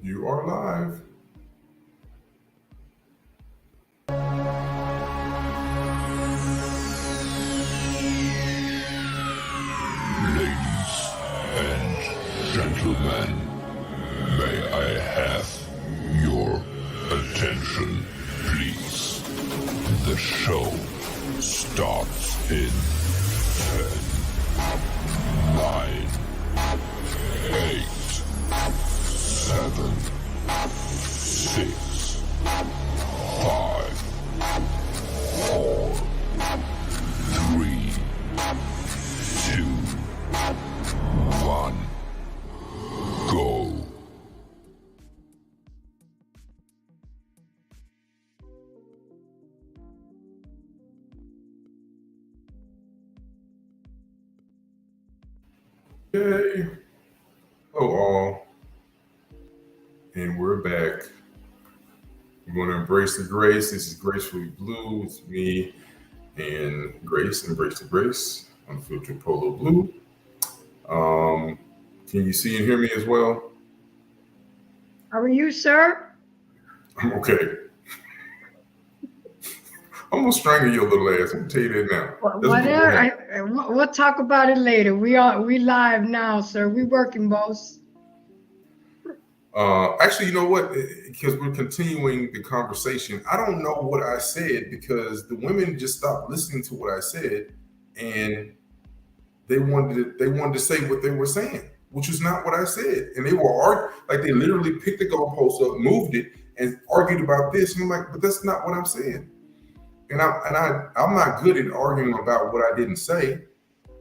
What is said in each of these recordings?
You are live. Ladies and gentlemen, may I have your attention, please? The show starts in 10, 9, 8, 7, 6, 5, 4, 3, 2, 1, go. Yay. Hello, all. And we're back. We're going to embrace the grace. This is Gracefully Blu. It's me and Grace. Embrace the grace. Unfiltered Polo Blue. Can you see and hear me as well? How are you, sir? I'm okay. I'm gonna strangle your little ass. I'm gonna tell you that now. Whatever. We'll talk about it later. We live now, sir. We working, boss. Actually, you know what? Because we're continuing the conversation. I don't know what I said because the women just stopped listening to what I said, and they wanted to say what they were saying, which was not what I said. And they were like they literally picked the goalpost up, moved it, and argued about this. And I'm like, but that's not what I'm saying. And I'm not good at arguing about what I didn't say,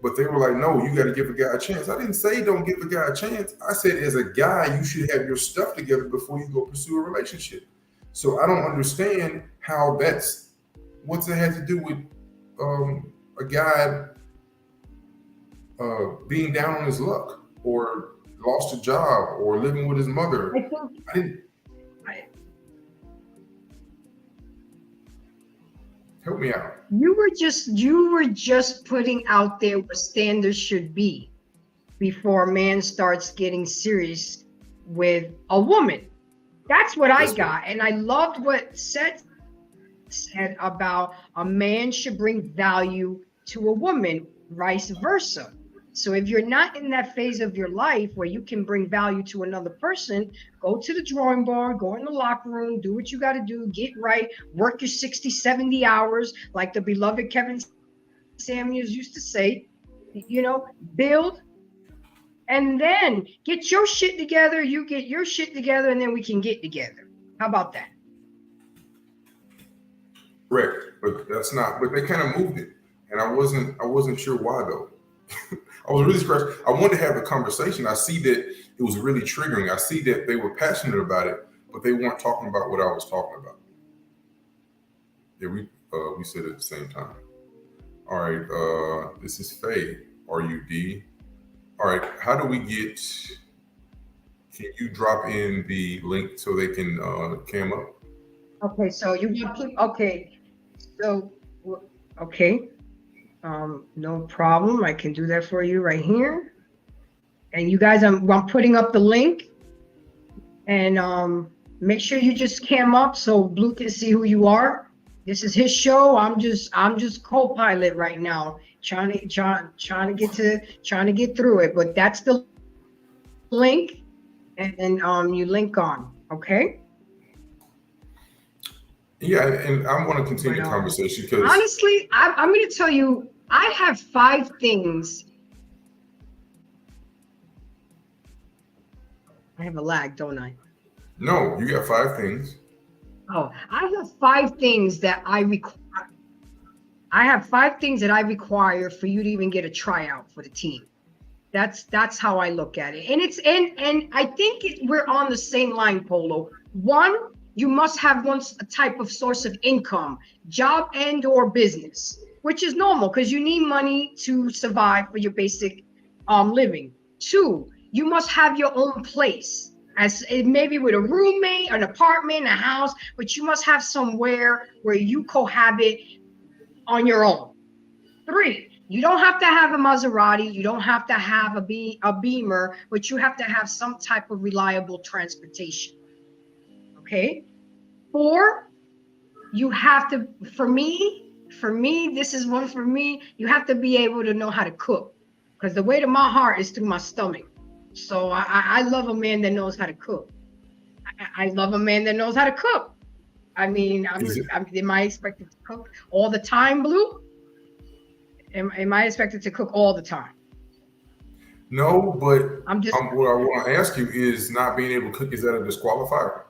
but they were like, no, you got to give a guy a chance. I didn't say don't give a guy a chance. I said as a guy, you should have your stuff together before you go pursue a relationship. So I don't understand how what's it had to do with a guy being down on his luck or lost a job or living with his mother. Help me out. You were just putting out there what standards should be before a man starts getting serious with a woman. That's what I got. And I loved what Seth said about a man should bring value to a woman, vice versa. So if you're not in that phase of your life where you can bring value to another person, go to the drawing board, go in the locker room, do what you got to do, get right, work your 60, 70 hours, like the beloved Kevin Samuels used to say, build, and then get your shit together, you get your shit together, and then we can get together. How about that? Correct, but they kind of moved it. And I wasn't sure why though. I was really scratched. I wanted to have a conversation. I see that it was really triggering. I see that they were passionate about it, but they weren't talking about what I was talking about. Yeah, we said it at the same time. All right, this is Faye, RUD. All right, how do we get? Can you drop in the link so they can cam up? Okay, so okay. No problem. I can do that for you right here. And you guys, I'm putting up the link, and make sure you just cam up so Blue can see who you are. This is his show. I'm just co-pilot right now, trying to get through it. But that's the link, and you link on. Okay. Yeah, and I want to continue the conversation because honestly, I'm going to tell you, I have 5 things. I have a lag, don't I? No, you got 5 things. Oh, I have 5 things that I require. I have 5 things that I require for you to even get a tryout for the team. That's how I look at it. And I think we're on the same line, Polo. 1, you must have a type of source of income, job and or business, which is normal because you need money to survive for your basic living. 2, you must have your own place, as maybe with a roommate, an apartment, a house, but you must have somewhere where you cohabit on your own. 3, You don't have to have a Maserati. You don't have to have a Beamer, but you have to have some type of reliable transportation. Okay. 4, you have to, for me, this is one for me. You have to be able to know how to cook, because the weight of my heart is through my stomach. So I love a man that knows how to cook. I love a man that knows how to cook. I mean, am I expected to cook all the time, Blue? Am I expected to cook all the time? No, but I'm just what I want to ask you is, not being able to cook, is that a disqualifier?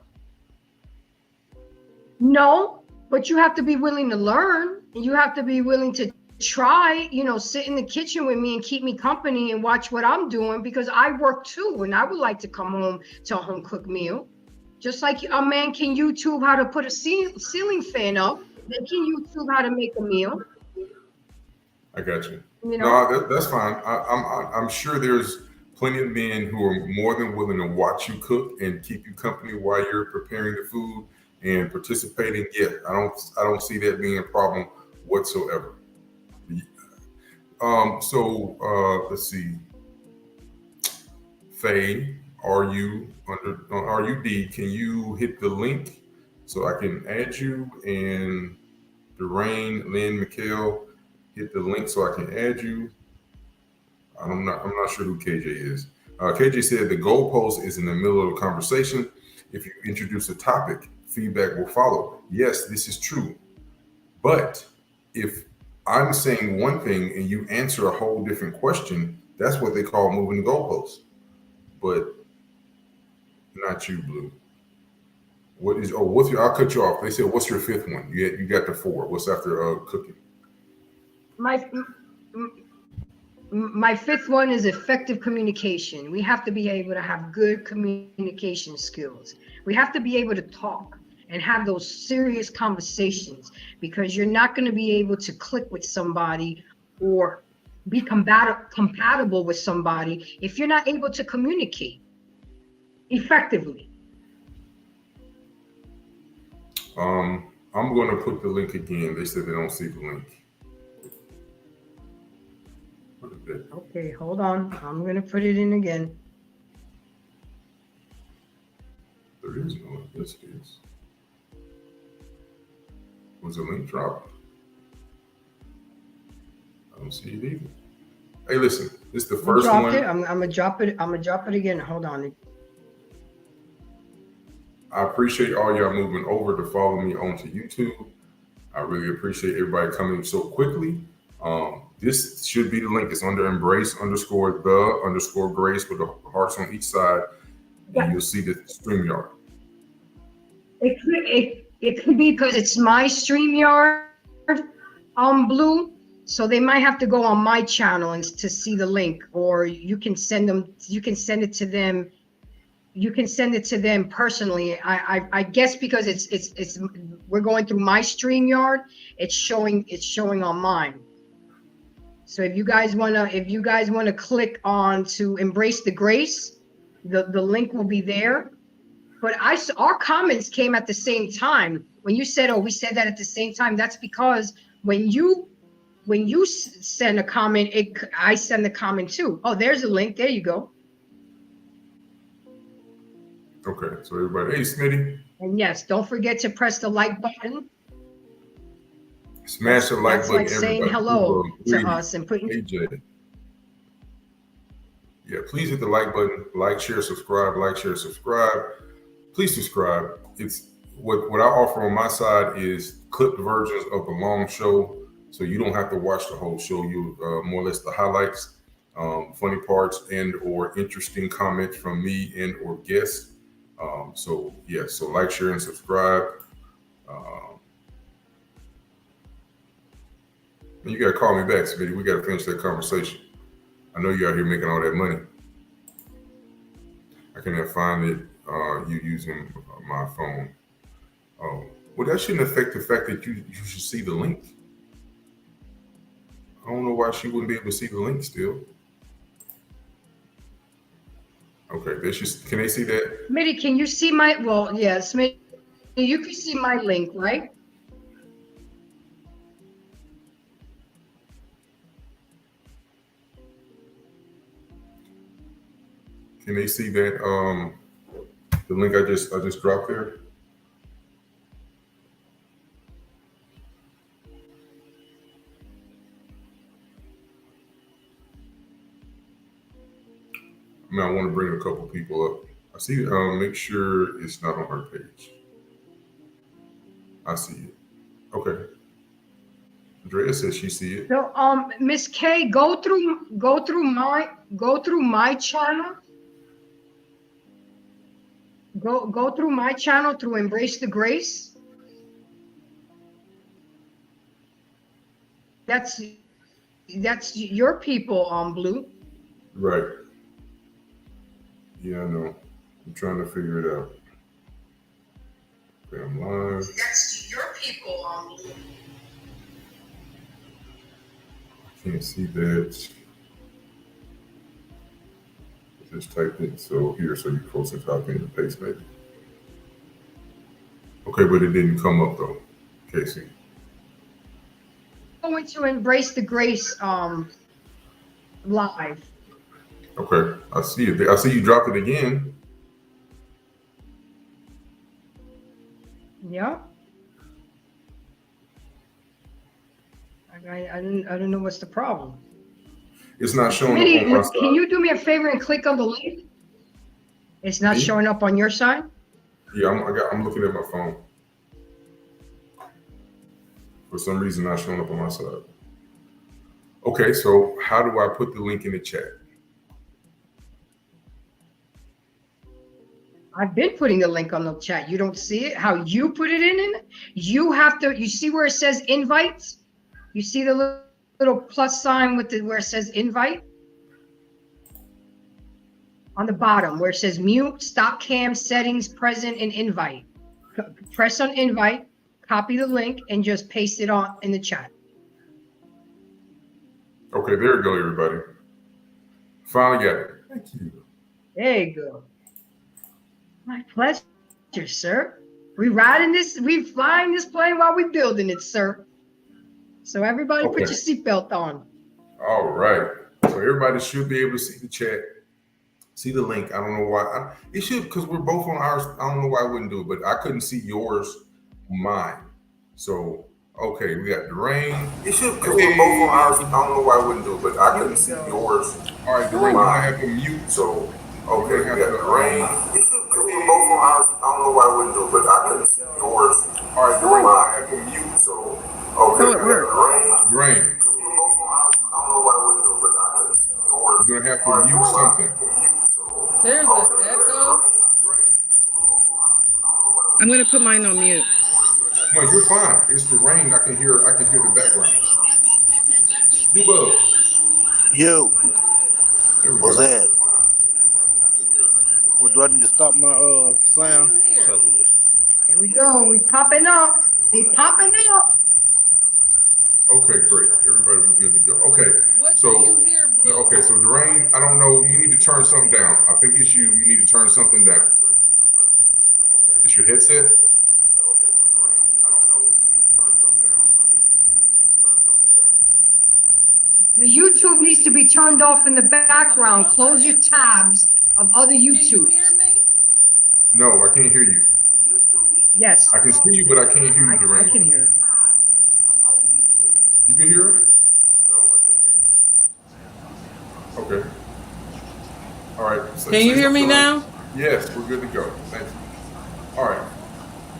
no, but you have to be willing to learn. You have to be willing to try, sit in the kitchen with me and keep me company and watch what I'm doing, because I work too, and I would like to come home to a home cooked meal. Just like a man can YouTube how to put a ceiling fan up, they can YouTube how to make a meal. I got you. You know, No, that's fine. I'm sure there's plenty of men who are more than willing to watch you cook and keep you company while you're preparing the food and participating. Yet, I don't see that being a problem whatsoever. Let's see. Faye, are you D? Can you hit the link so I can add you? And Durain, Lynn, Mikhail, hit the link so I can add you. I'm not sure who KJ is. KJ said the goalpost is in the middle of a conversation. If you introduce a topic, feedback will follow. Yes, this is true. But if I'm saying one thing and you answer a whole different question, that's what they call moving the goalpost. But not you, Blue. I'll cut you off. They said, what's your 5th one? You got the 4. What's after cooking? My 5th one is effective communication. We have to be able to have good communication skills. We have to be able to talk and have those serious conversations, because you're not going to be able to click with somebody or be compatible with somebody if you're not able to communicate effectively. I'm going to put the link again. They said they don't see the link. Okay, hold on. I'm going to put it in again. There is no link. Yes, it is. Was the link dropped? I don't see it either. Hey, listen, this is the first one. I'm gonna drop it. I'm gonna drop it again. Hold on. I appreciate all y'all moving over to follow me onto YouTube. I really appreciate everybody coming so quickly. This should be the link. It's under embrace_the_grace with the hearts on each side. And you'll see the StreamYard. It could be because it's my StreamYard, Blue. So they might have to go on my channel and to see the link, or you can send it to them. You can send it to them personally. I guess because it's we're going through my StreamYard, it's showing on mine. So if you guys wanna click on to Embrace the Grace, the link will be there. But our comments came at the same time. When you said, "Oh, we said that at the same time," that's because when you send a comment, I send the comment too. Oh, there's a link. There you go. Okay, so everybody, hey, Smitty. And yes, don't forget to press the like button. Smash the like button. That's like saying hello to us and putting. AJ. Yeah, please hit the like button. Like, share, subscribe. Like, share, subscribe. Please subscribe. It's what I offer on my side is clipped versions of the long show, so you don't have to watch the whole show. You more or less the highlights, funny parts, and or interesting comments from me and or guests. So like, share, and subscribe. And you gotta call me back, Smitty. We gotta finish that conversation. I know you're out here making all that money. I cannot find it. You using my phone. Well, that shouldn't affect the fact that you should see the link. I don't know why she wouldn't be able to see the link still. Okay, can they see that? Smitty, can you see my? Well, yeah, Smitty, you can see my link, right? Can they see that the link I just dropped there? I mean, I want to bring a couple people up. I see. Make sure it's not on her page. I see it. Okay. Andrea says she see it. So Miss K, go through my channel. Go through my channel through Embrace the Grace. That's your people on Blue. Right. Yeah, I know. I'm trying to figure it out. Okay, I'm live. That's your people on Blue. I can't see that. I just typed it so here, so you folks can copy and paste maybe. Okay, but it didn't come up though, Casey. Going to Embrace the Grace live. Okay, I see it. I see you dropped it again. Yeah. I don't know what's the problem. It's not showing Smitty, up on my side. can you do me a favor and click on the link? It's not Me? showing up on your side? Yeah, I'm looking at my phone. For some reason, not showing up on my side. Okay, so how do I put the link in the chat? I've been putting the link on the chat. You don't see it? How you put it in? You have to, you see where it says invite? You see the little plus sign with where it says invite? On the bottom where it says mute, stop cam, settings, present, and invite. Press on invite, copy the link, and just paste it on in the chat. Okay, there we go, everybody. Finally got it. Thank you. There you go. My pleasure, sir. We flying this plane while we building it, sir. So everybody put your seatbelt on. All right. So everybody should be able to see the chat, see the link. I don't know why. It should, because we're both on ours. I don't know why I wouldn't do it, but I couldn't see yours, mine. So, okay, we got Durain. It should, because we're both on ours. I don't know why I wouldn't do it, but I couldn't see yours. All right, Durain, I have to mute. So, okay, we got Durain. It should, because we're both on ours. I don't know why I wouldn't do it, but I couldn't see yours. All right, Durain, I have to mute. So, okay, we got Durain. You're gonna have to mute something. There's an echo. I'm gonna put mine on mute. No, you're fine. It's the rain. I can hear the background. Yo, There we what's go. that? What, do I need to stop my sound? Here we go. We popping up. They popping up. Okay, great. Everybody, we're good to go. Okay. What So, do you hear, Blue? okay, so Durain, I don't know. You need to turn something down. I think it's you. You need to turn something down. Okay. It's your headset? Okay, so Durain, I don't know. You need to turn something down. I think it's you. You need to turn something down. The YouTube needs to be turned off in the background. Close your tabs of other Can you YouTube. hear me? No, I can't hear you. Yes, I can see you, but I can't hear you, I Durain. can hear. You can hear her? No, I can't hear you. Okay. All right. So Can you hear me now? Yes, we're good to go. Thank you. All right.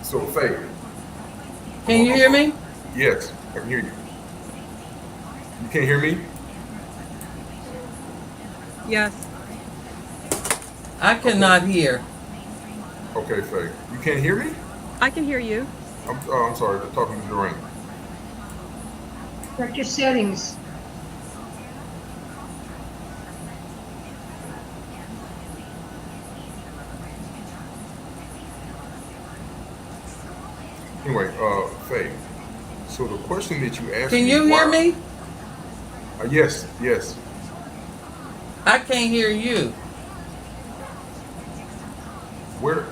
So, Faye. Can you hear me? Yes, I can hear you. You can't hear me? Yes. I cannot hear. Okay, Faye. You can't hear me? I can hear you. I'm sorry. I'm talking to Durain. Check your settings. Anyway, Faye. So the question that you asked Can me, you hear me? Yes, yes. I can't hear you. Where?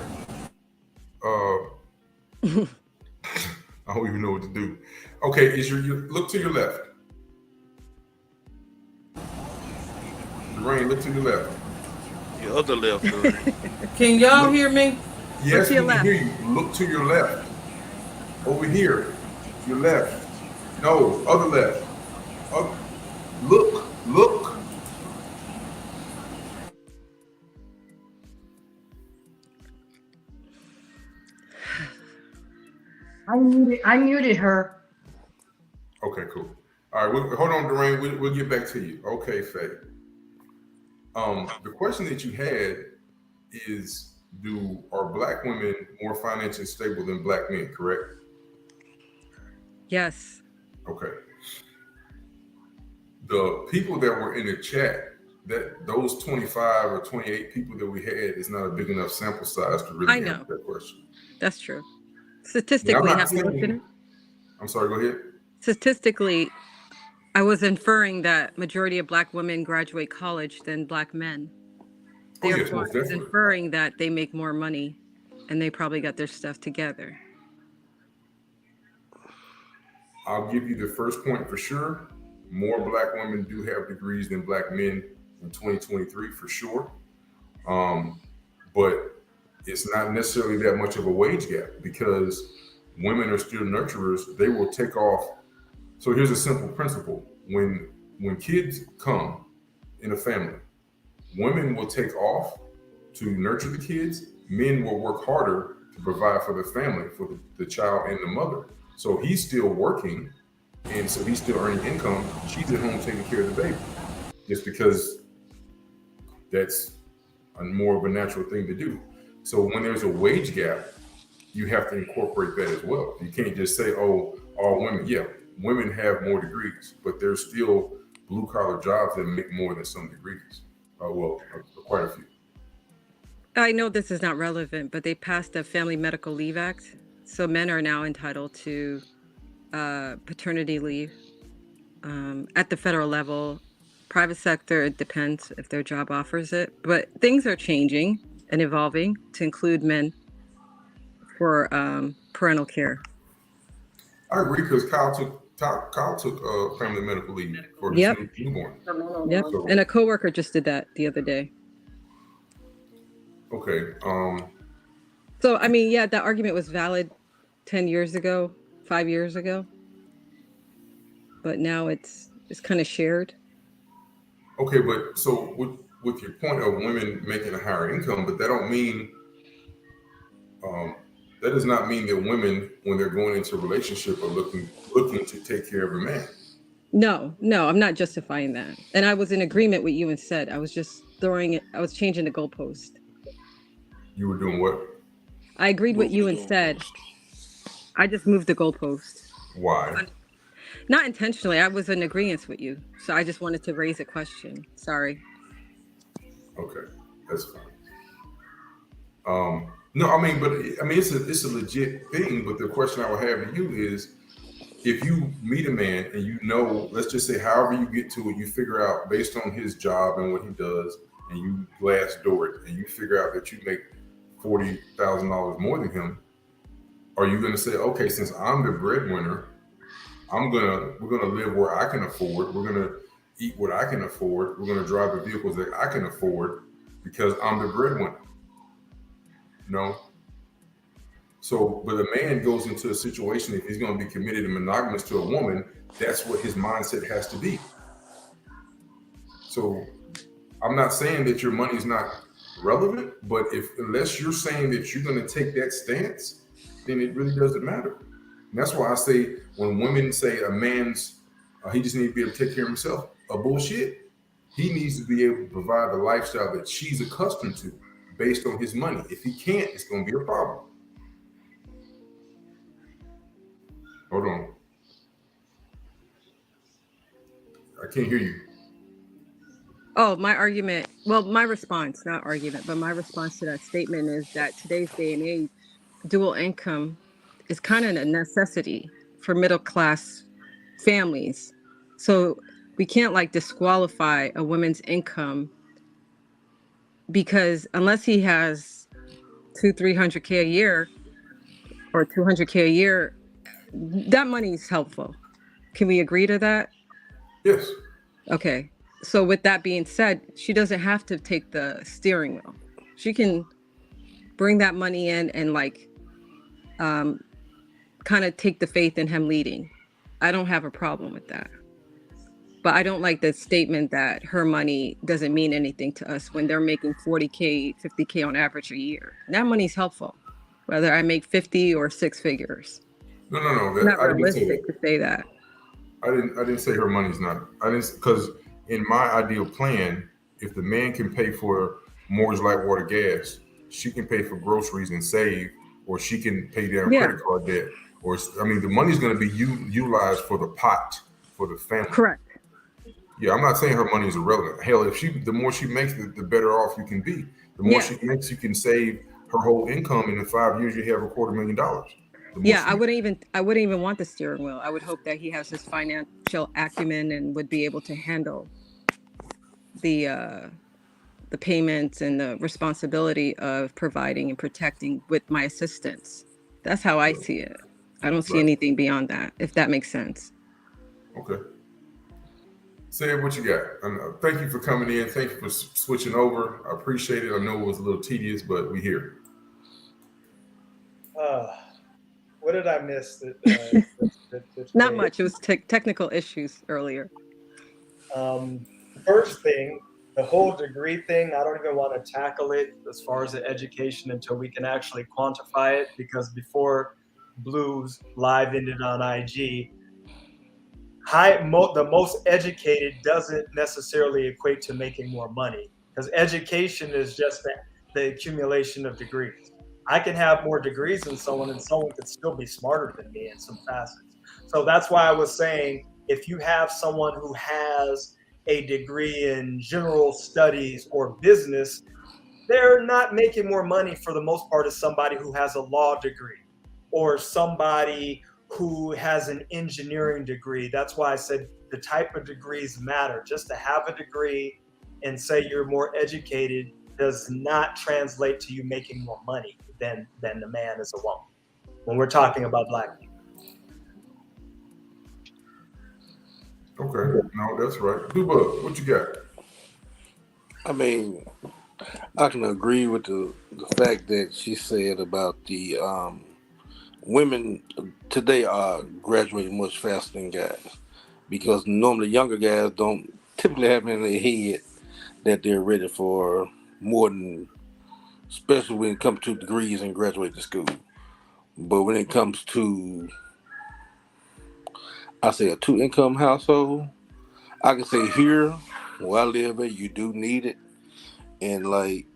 I don't even know what to do. Okay, you look to your left. Durain, look to your left. Your other left gun. Can y'all Look, hear me? yes, to we your can left. hear you. Look to your left. Over here. Your left. No, other left. Up. Look. Look. I muted her. Okay, cool. All right, hold on, Dwayne. We'll get back to you. Okay, Faye. The question that you had is, are black women more financially stable than black men, correct? Yes. Okay. The people that were in the chat, that those 25 or 28 people that we had is not a big enough sample size to really I know. answer that question. That's true. And I'm Statistically, not have you looked at saying, it? I'm sorry, go ahead. Statistically, I was inferring that majority of black women graduate college than black men. Oh, yes, Therefore, most I was definitely. inferring that they make more money and they probably got their stuff together. I'll give you the first point for sure. More black women do have degrees than black men in 2023 for sure. But it's not necessarily that much of a wage gap because women are still nurturers. They will take off. So here's a simple principle. When kids come in a family, women will take off to nurture the kids. Men will work harder to provide for the family, for the child and the mother. So he's still working, and so he's still earning income. She's at home taking care of the baby, just because that's more of a natural thing to do. So when there's a wage gap, you have to incorporate that as well. You can't just say, oh, all women. Yeah, women have more degrees, but there's still blue collar jobs that make more than some degrees. Quite a few. I know this is not relevant, but they passed the Family Medical Leave Act. So men are now entitled to paternity leave at the federal level. Private sector, it depends if their job offers it. But things are changing and evolving to include men for parental care. I agree because Kyle took family medical leave for his Yep. newborn. Yep. So, And a coworker just did that the other day. okay. So, I mean, yeah, that argument was valid 10 years ago, 5 years ago. But now it's kind of shared. Okay, but so with your point of women making a higher income, but that don't mean that does not mean that women, when they're going into a relationship, are looking to take care of a man. No, I'm not justifying that. And I was in agreement with you and said I was just I was changing the goalpost. You were doing what? I agreed with you and said I just moved the goalpost. Why? Not intentionally. I was in agreement with you. So I just wanted to raise a question. Sorry. Okay, that's fine. No, I mean, it's a legit thing. But the question I would have to you is, if you meet a man and you know, let's just say, however you get to it, you figure out based on his job and what he does, and you glass door it, and you figure out that you make $40,000 more than him, are you going to say, okay, since I'm the breadwinner, we're gonna live where I can afford, we're gonna eat what I can afford, we're gonna drive the vehicles that I can afford because I'm the breadwinner? No. So, but a man goes into a situation, if he's going to be committed and monogamous to a woman, that's what his mindset has to be. So, I'm not saying that your money is not relevant, but unless you're saying that you're going to take that stance, then it really doesn't matter. And that's why I say when women say a man's he just needs to be able to take care of himself, bullshit. He needs to be able to provide the lifestyle that she's accustomed to based on his money. If he can't, it's going to be a problem. Hold on. I can't hear you. Oh, my response, not argument, but my response to that statement is that today's day and age, dual income is kind of a necessity for middle class families. So we can't disqualify a woman's income because unless he has 300K a year or 200K a year, that money is helpful. Can we agree to that? Yes. Okay. So with that being said, she doesn't have to take the steering wheel. She can bring that money in and like kind of take the faith in him leading. I don't have a problem with that. But I don't like the statement that her money doesn't mean anything to us when they're making 40K, 50K on average a year. That money's helpful, whether I make 50 or 6 figures. No. It's not I didn't say realistic that. to say that. I didn't say her money's not. I didn't, because in my ideal plan, if the man can pay for mortgage, light, water, gas, she can pay for groceries and save, or she can pay down Yeah, credit card debt, or I mean, the money's going to be utilized for the pot for the family. correct. Yeah, I'm not saying her money is irrelevant. Hell, if the more she makes, the better off you can be. The more Yeah. she makes, you can save her whole income, and in 5 years, you have $250,000. The more Yeah, she I wouldn't even want the steering wheel. I would hope that he has his financial acumen and would be able to handle the payments and the responsibility of providing and protecting with my assistance. That's how I see it. I don't see Right. anything beyond that, if that makes sense. Okay. Say what you got. Thank you for coming in. Thank you for switching over. I appreciate it. I know it was a little tedious, but we here. What did I miss? Not much. It was technical issues earlier. First thing, the whole degree thing, I don't even want to tackle it as far as the education until we can actually quantify it, because before Blue's live ended on IG, the most educated doesn't necessarily equate to making more money, because education is just the accumulation of degrees. I can have more degrees than someone, and someone could still be smarter than me in some facets. So that's why I was saying, if you have someone who has a degree in general studies or business, they're not making more money for the most part as somebody who has a law degree or somebody who has an engineering degree. That's why I said the type of degrees matter. Just to have a degree and say you're more educated does not translate to you making more money than the man as a woman when we're talking about Black people. Okay. No, that's right. Duba, what you got? I mean, I can agree with the fact that she said about the women today are graduating much faster than guys, because normally younger guys don't typically have in their head that they're ready for more than, especially when it comes to degrees and graduating school. But when it comes to, I say, a two-income household, I can say here where I live at, you do need it. And like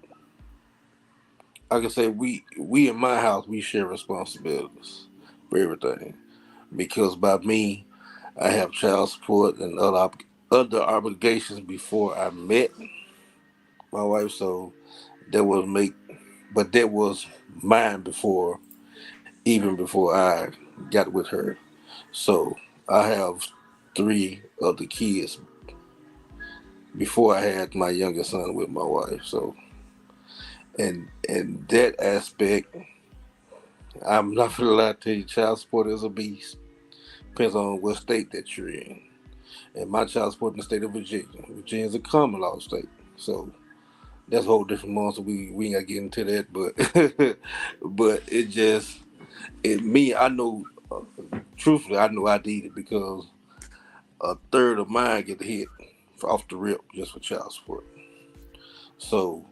I can say, we in my house, we share responsibilities for everything. Because by me, I have child support and other obligations before I met my wife. So that that was mine before, even before I got with her. So I have 3 other kids before I had my youngest son with my wife. So and that aspect, I'm not gonna lie to you, child support is a beast. Depends on what state that you're in. And my child support in the state of Virginia. Virginia's a common law state. So that's a whole different monster. We ain't gotta get into that, but but I know, truthfully, I know I did it because a third of mine get hit off the rip just for child support. So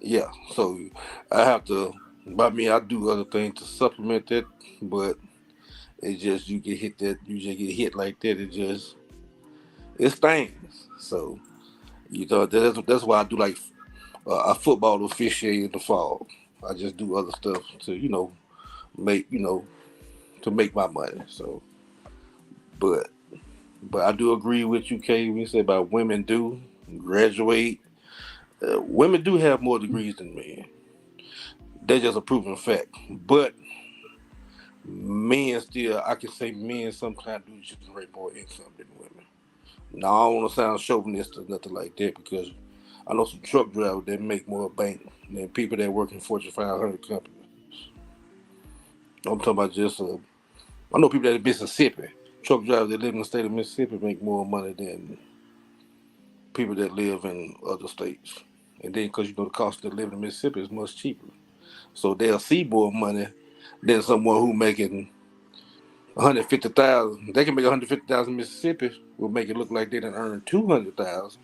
yeah, so I have to. By me, I do other things to supplement that, but it's just you get hit that you just get hit like that. It stings. So that's why I do like a football officiate in the fall. I just do other stuff to make to make my money. So, but I do agree with you, Kay, when you say about women do graduate. Women do have more degrees than men. That's just a proven fact. But men still, I can say men sometimes do generate more income than women. Now, I don't want to sound chauvinist or nothing like that, because I know some truck drivers that make more bank than people that work in Fortune 500 companies. I'm talking about I know people that in Mississippi, truck drivers that live in the state of Mississippi make more money than people that live in other states. And then because the cost of living in Mississippi is much cheaper. So they'll see more money than someone who making 150,000. They can make 150,000 in Mississippi will make it look like they done earned 200,000.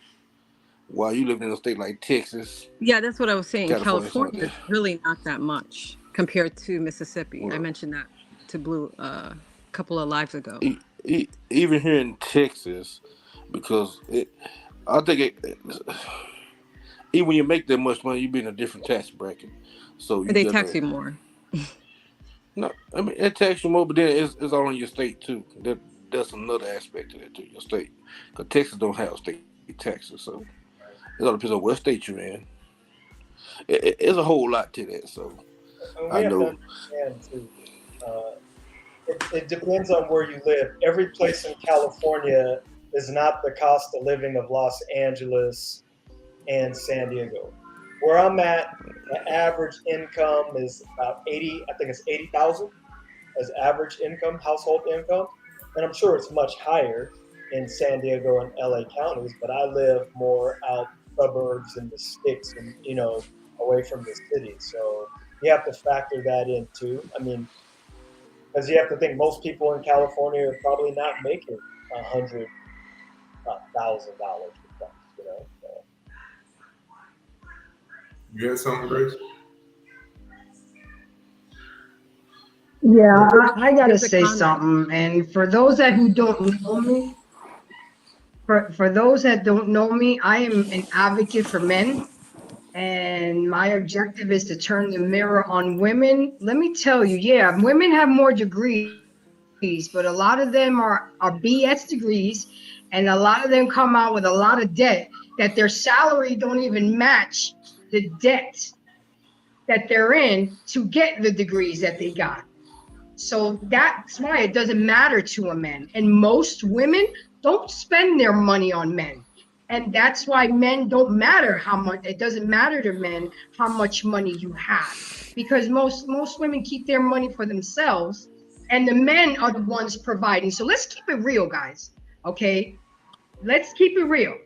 While you live in a state like Texas, Yeah, that's what I was saying. California, California is really not that much compared to Mississippi. I well, mentioned that to Blue a couple of lives ago. even here in Texas, because I think even when you make that much money, you be in a different tax bracket. So They tax you more. No, I mean it tax you more, but then it's all in your state too. That's another aspect of it to your state. Because Texas don't have state taxes, so it all depends on what state you're in. It's a whole lot to that. So And I we have to know. understand too. It depends on where you live. Every place in California is not the cost of living of Los Angeles and San Diego. Where I'm at, the average income is about 80. I think it's 80,000 as average income, household income, and I'm sure it's much higher in San Diego and LA counties. But I live more out suburbs in the sticks, and away from the city. So you have to factor that in too. I mean, because you have to think most people in California are probably not making $100,000. So. You had something, Grace? Yeah, I gotta say something. And for those who don't know me, for those that don't know me, I am an advocate for men. And my objective is to turn the mirror on women. Let me tell you, yeah, women have more degrees, but a lot of them are BS degrees, and a lot of them come out with a lot of debt that their salary don't even match the debt that they're in to get the degrees that they got. So that's why it doesn't matter to a man. And most women don't spend their money on men. And that's why men don't matter how much. It doesn't matter to men how much money you have, because most women keep their money for themselves, and the men are the ones providing. So let's keep it real, guys. Okay, let's keep it real.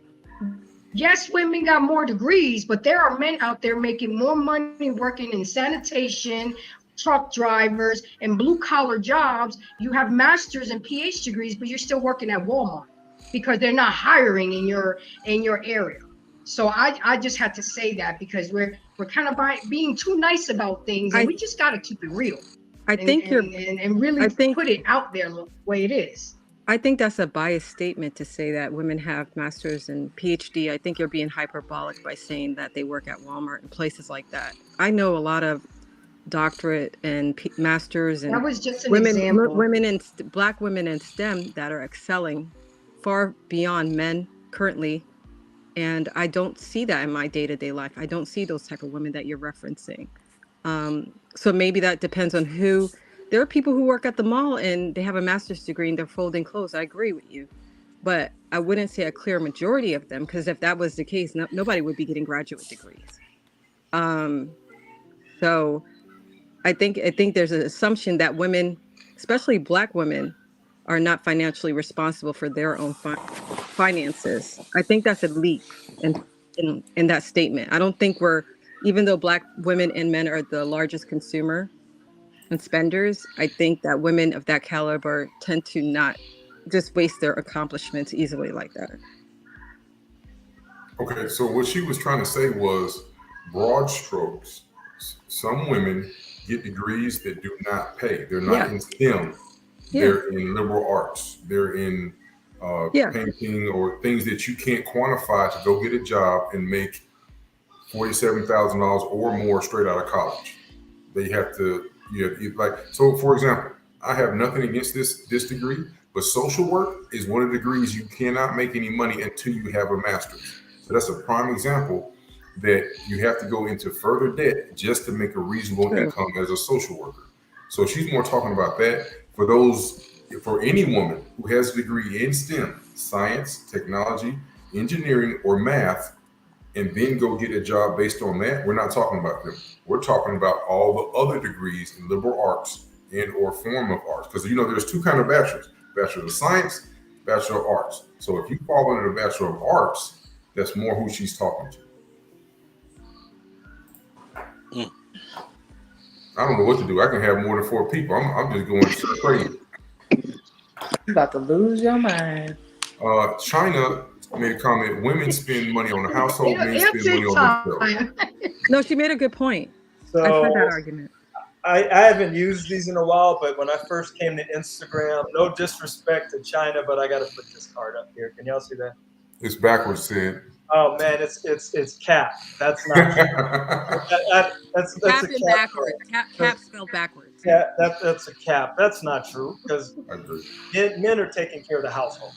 Yes, women got more degrees, but there are men out there making more money working in sanitation, truck drivers, and blue-collar jobs. You have master's and PhD degrees, but you're still working at Walmart because they're not hiring in your area. So I just had to say that, because we're kind of being too nice about things, and we just got to keep it real. I think and really put it out there the way it is. I think that's a biased statement to say that women have masters and PhD. I think you're being hyperbolic by saying that they work at Walmart and places like that. I know a lot of doctorate and masters and that was just an example. Black women in STEM that are excelling far beyond men currently, and I don't see that in my day-to-day life. I don't see those type of women that you're referencing. So maybe that depends on who. There are people who work at the mall and they have a master's degree and they're folding clothes. I agree with you, but I wouldn't say a clear majority of them, because if that was the case, nobody would be getting graduate degrees. So I think there's an assumption that women, especially Black women, are not financially responsible for their own finances. I think that's a leap in that statement. I don't think even though Black women and men are the largest consumer and spenders, I think that women of that caliber tend to not just waste their accomplishments easily like that. Okay, so what she was trying to say was, broad strokes, some women get degrees that do not pay. They're not in STEM. They're in liberal arts. They're in painting, or things that you can't quantify to go get a job and make $47,000 or more straight out of college. They have to, so for example, I have nothing against this degree, but social work is one of the degrees you cannot make any money until you have a master's. So that's a prime example that you have to go into further debt just to make a reasonable income as a social worker. So she's more talking about that for any woman who has a degree in STEM, science, technology, engineering, or math, and then go get a job based on that. We're not talking about them. We're talking about all the other degrees in liberal arts and or form of arts. Because there's two kinds of bachelors: Bachelor of Science, Bachelor of Arts. So if you fall under the Bachelor of Arts, that's more who she's talking to. I don't know what to do. I can have more than 4 people. I'm just going crazy. You about to lose your mind. China made a comment: women spend money on the household, men It'll spend money take on themselves. time. No, she made a good point. So I've heard that argument. I haven't used these in a while, but when I first came to Instagram, no disrespect to China, but I got to put this card up here. Can y'all see that? It's backwards, Sid. Oh man, it's cap. That's not. That's a Cap cap. in backwards. Cap spelled backwards. Yeah, that's a cap. That's not true because I agree. men are taking care of the household.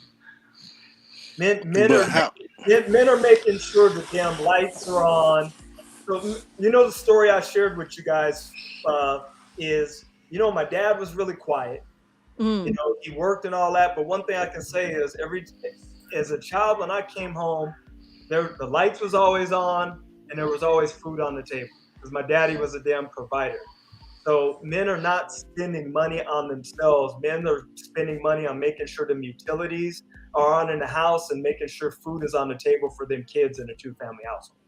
Men But how? are making sure the damn lights are on. So you know the story I shared with you guys is my dad was really quiet. Mm. He worked and all that, but one thing I can say is as a child when I came home, the lights was always on and there was always food on the table because my daddy was a damn provider. So men are not spending money on themselves. Men are spending money on making sure the utilities are on in the house and making sure food is on the table for them kids in a 2-family household.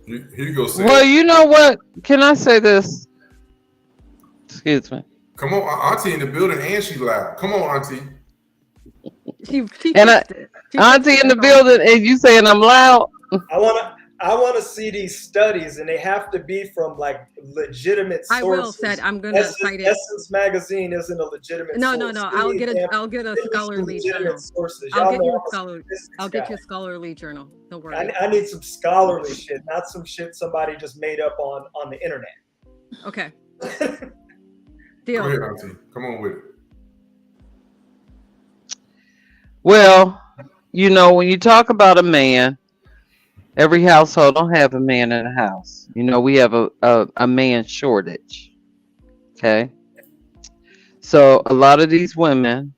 Here you go, Sid. Well, you know what? Can I say this? Excuse me. Come on, Auntie in the building, and she loud. Come on, Auntie. She And fixed it. She Auntie fixed in the it. building, and you saying I'm loud? I want to see these studies, and they have to be from like legitimate sources. I will said I'm gonna cite it. Essence Magazine isn't a legitimate No. source. I'll get a scholarly journal. Sources. I'll Y'all get know you I'm a scholarly. I'll guy. get you a scholarly journal. Don't worry. I need some scholarly shit, not some shit somebody just made up on the internet. Okay. Go Deal. ahead, Auntie. Come on with it. Well, when you talk about a man, every household don't have a man in the house. We have a man shortage. Okay. So a lot of these women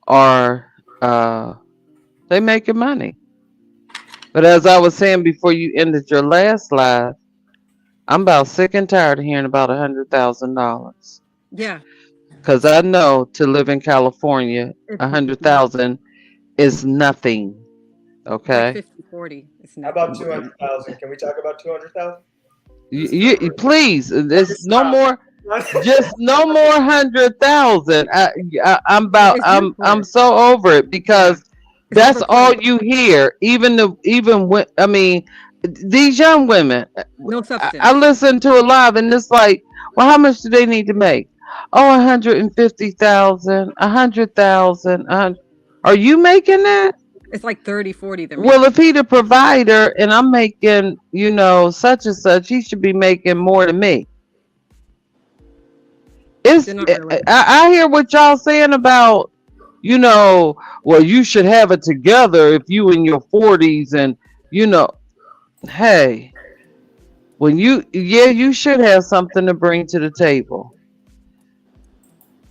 are they making money. But as I was saying before you ended your last live, I'm about sick and tired of hearing about $100,000. Yeah. Because I know to live in California, It's 100,000 is nothing. Okay. like 50-40. It's How not. about 200,000? Can we talk about 200,000? You please. There's no more. Just no more 100,000. I'm so over it because that's all you hear. Even when these young women. No substance. I listen to a live and it's like, well, how much do they need to make? Oh, 150,000, 100,000. Are you making that? It's like 30-40. Well, if he the provider and I'm making, such and such, he should be making more than me. I hear what y'all saying about, well, you should have it together if you in your 40s and, hey, when you should have something to bring to the table.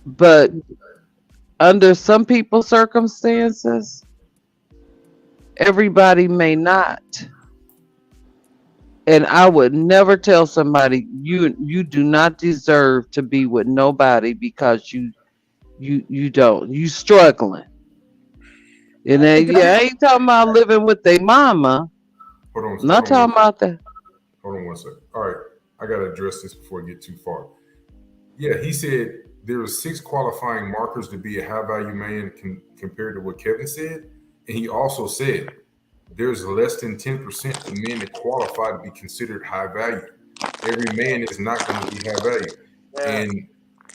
But under some people's circumstances, everybody may not. And I would never tell somebody you do not deserve to be with nobody because you don't. You struggling. And then, I ain't talking about living with their mama. Hold on. Not talking about that. Hold on one second. All right. I got to address this before I get too far. Yeah, he said there are 6 qualifying markers to be a high value man compared to what Kevin said. And he also said there's less than 10% of men that qualify to be considered high value. Every man is not going to be high value. And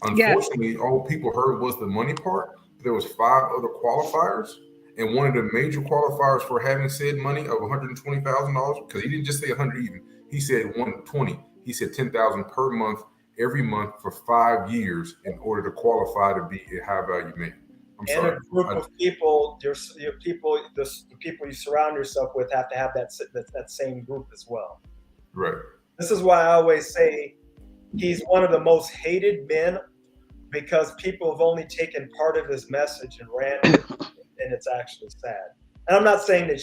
unfortunately, all people heard was the money part. There was 5 other qualifiers. And one of the major qualifiers for having said money of $120,000, because he didn't just say 100 even, he said 120. He said 10,000 per month, every month for 5 years in order to qualify to be a high value man. I'm sorry. And a group of people, the people you surround yourself with have to have that same group as well. Right. This is why I always say he's one of the most hated men because people have only taken part of his message and ran with it, and it's actually sad. And I'm not saying that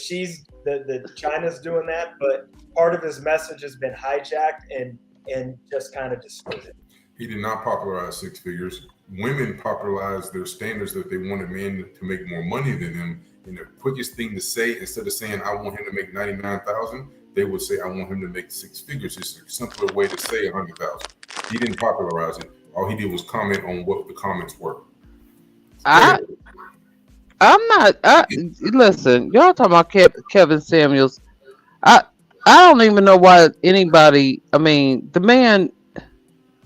that China's doing that, but part of his message has been hijacked and just kind of distorted. He did not popularize six figures. Women popularized their standards that they wanted men to make more money than them. And the quickest thing to say, instead of saying I want him to make 99,000, they would say I want him to make six figures. It's a simpler way to say 100,000. He didn't popularize it. All he did was comment on what the comments were. I I'm not. Listen, y'all talking about Kevin Samuels. I I don't even know why anybody. I mean, the man,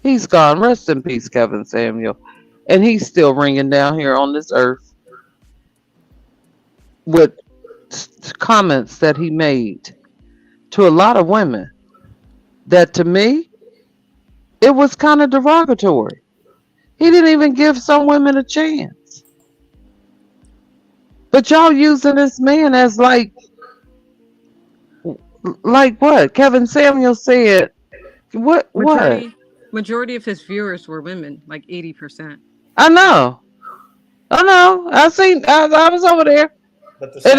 he's gone. Rest in peace, Kevin Samuel, and he's still ringing down here on this earth with comments that he made to a lot of women. That to me, it was kind of derogatory. He didn't even give some women a chance. But y'all using this man as like what? Kevin Samuel said what? Majority of his viewers were women, like 80%. I know. I know. I was over there, But the and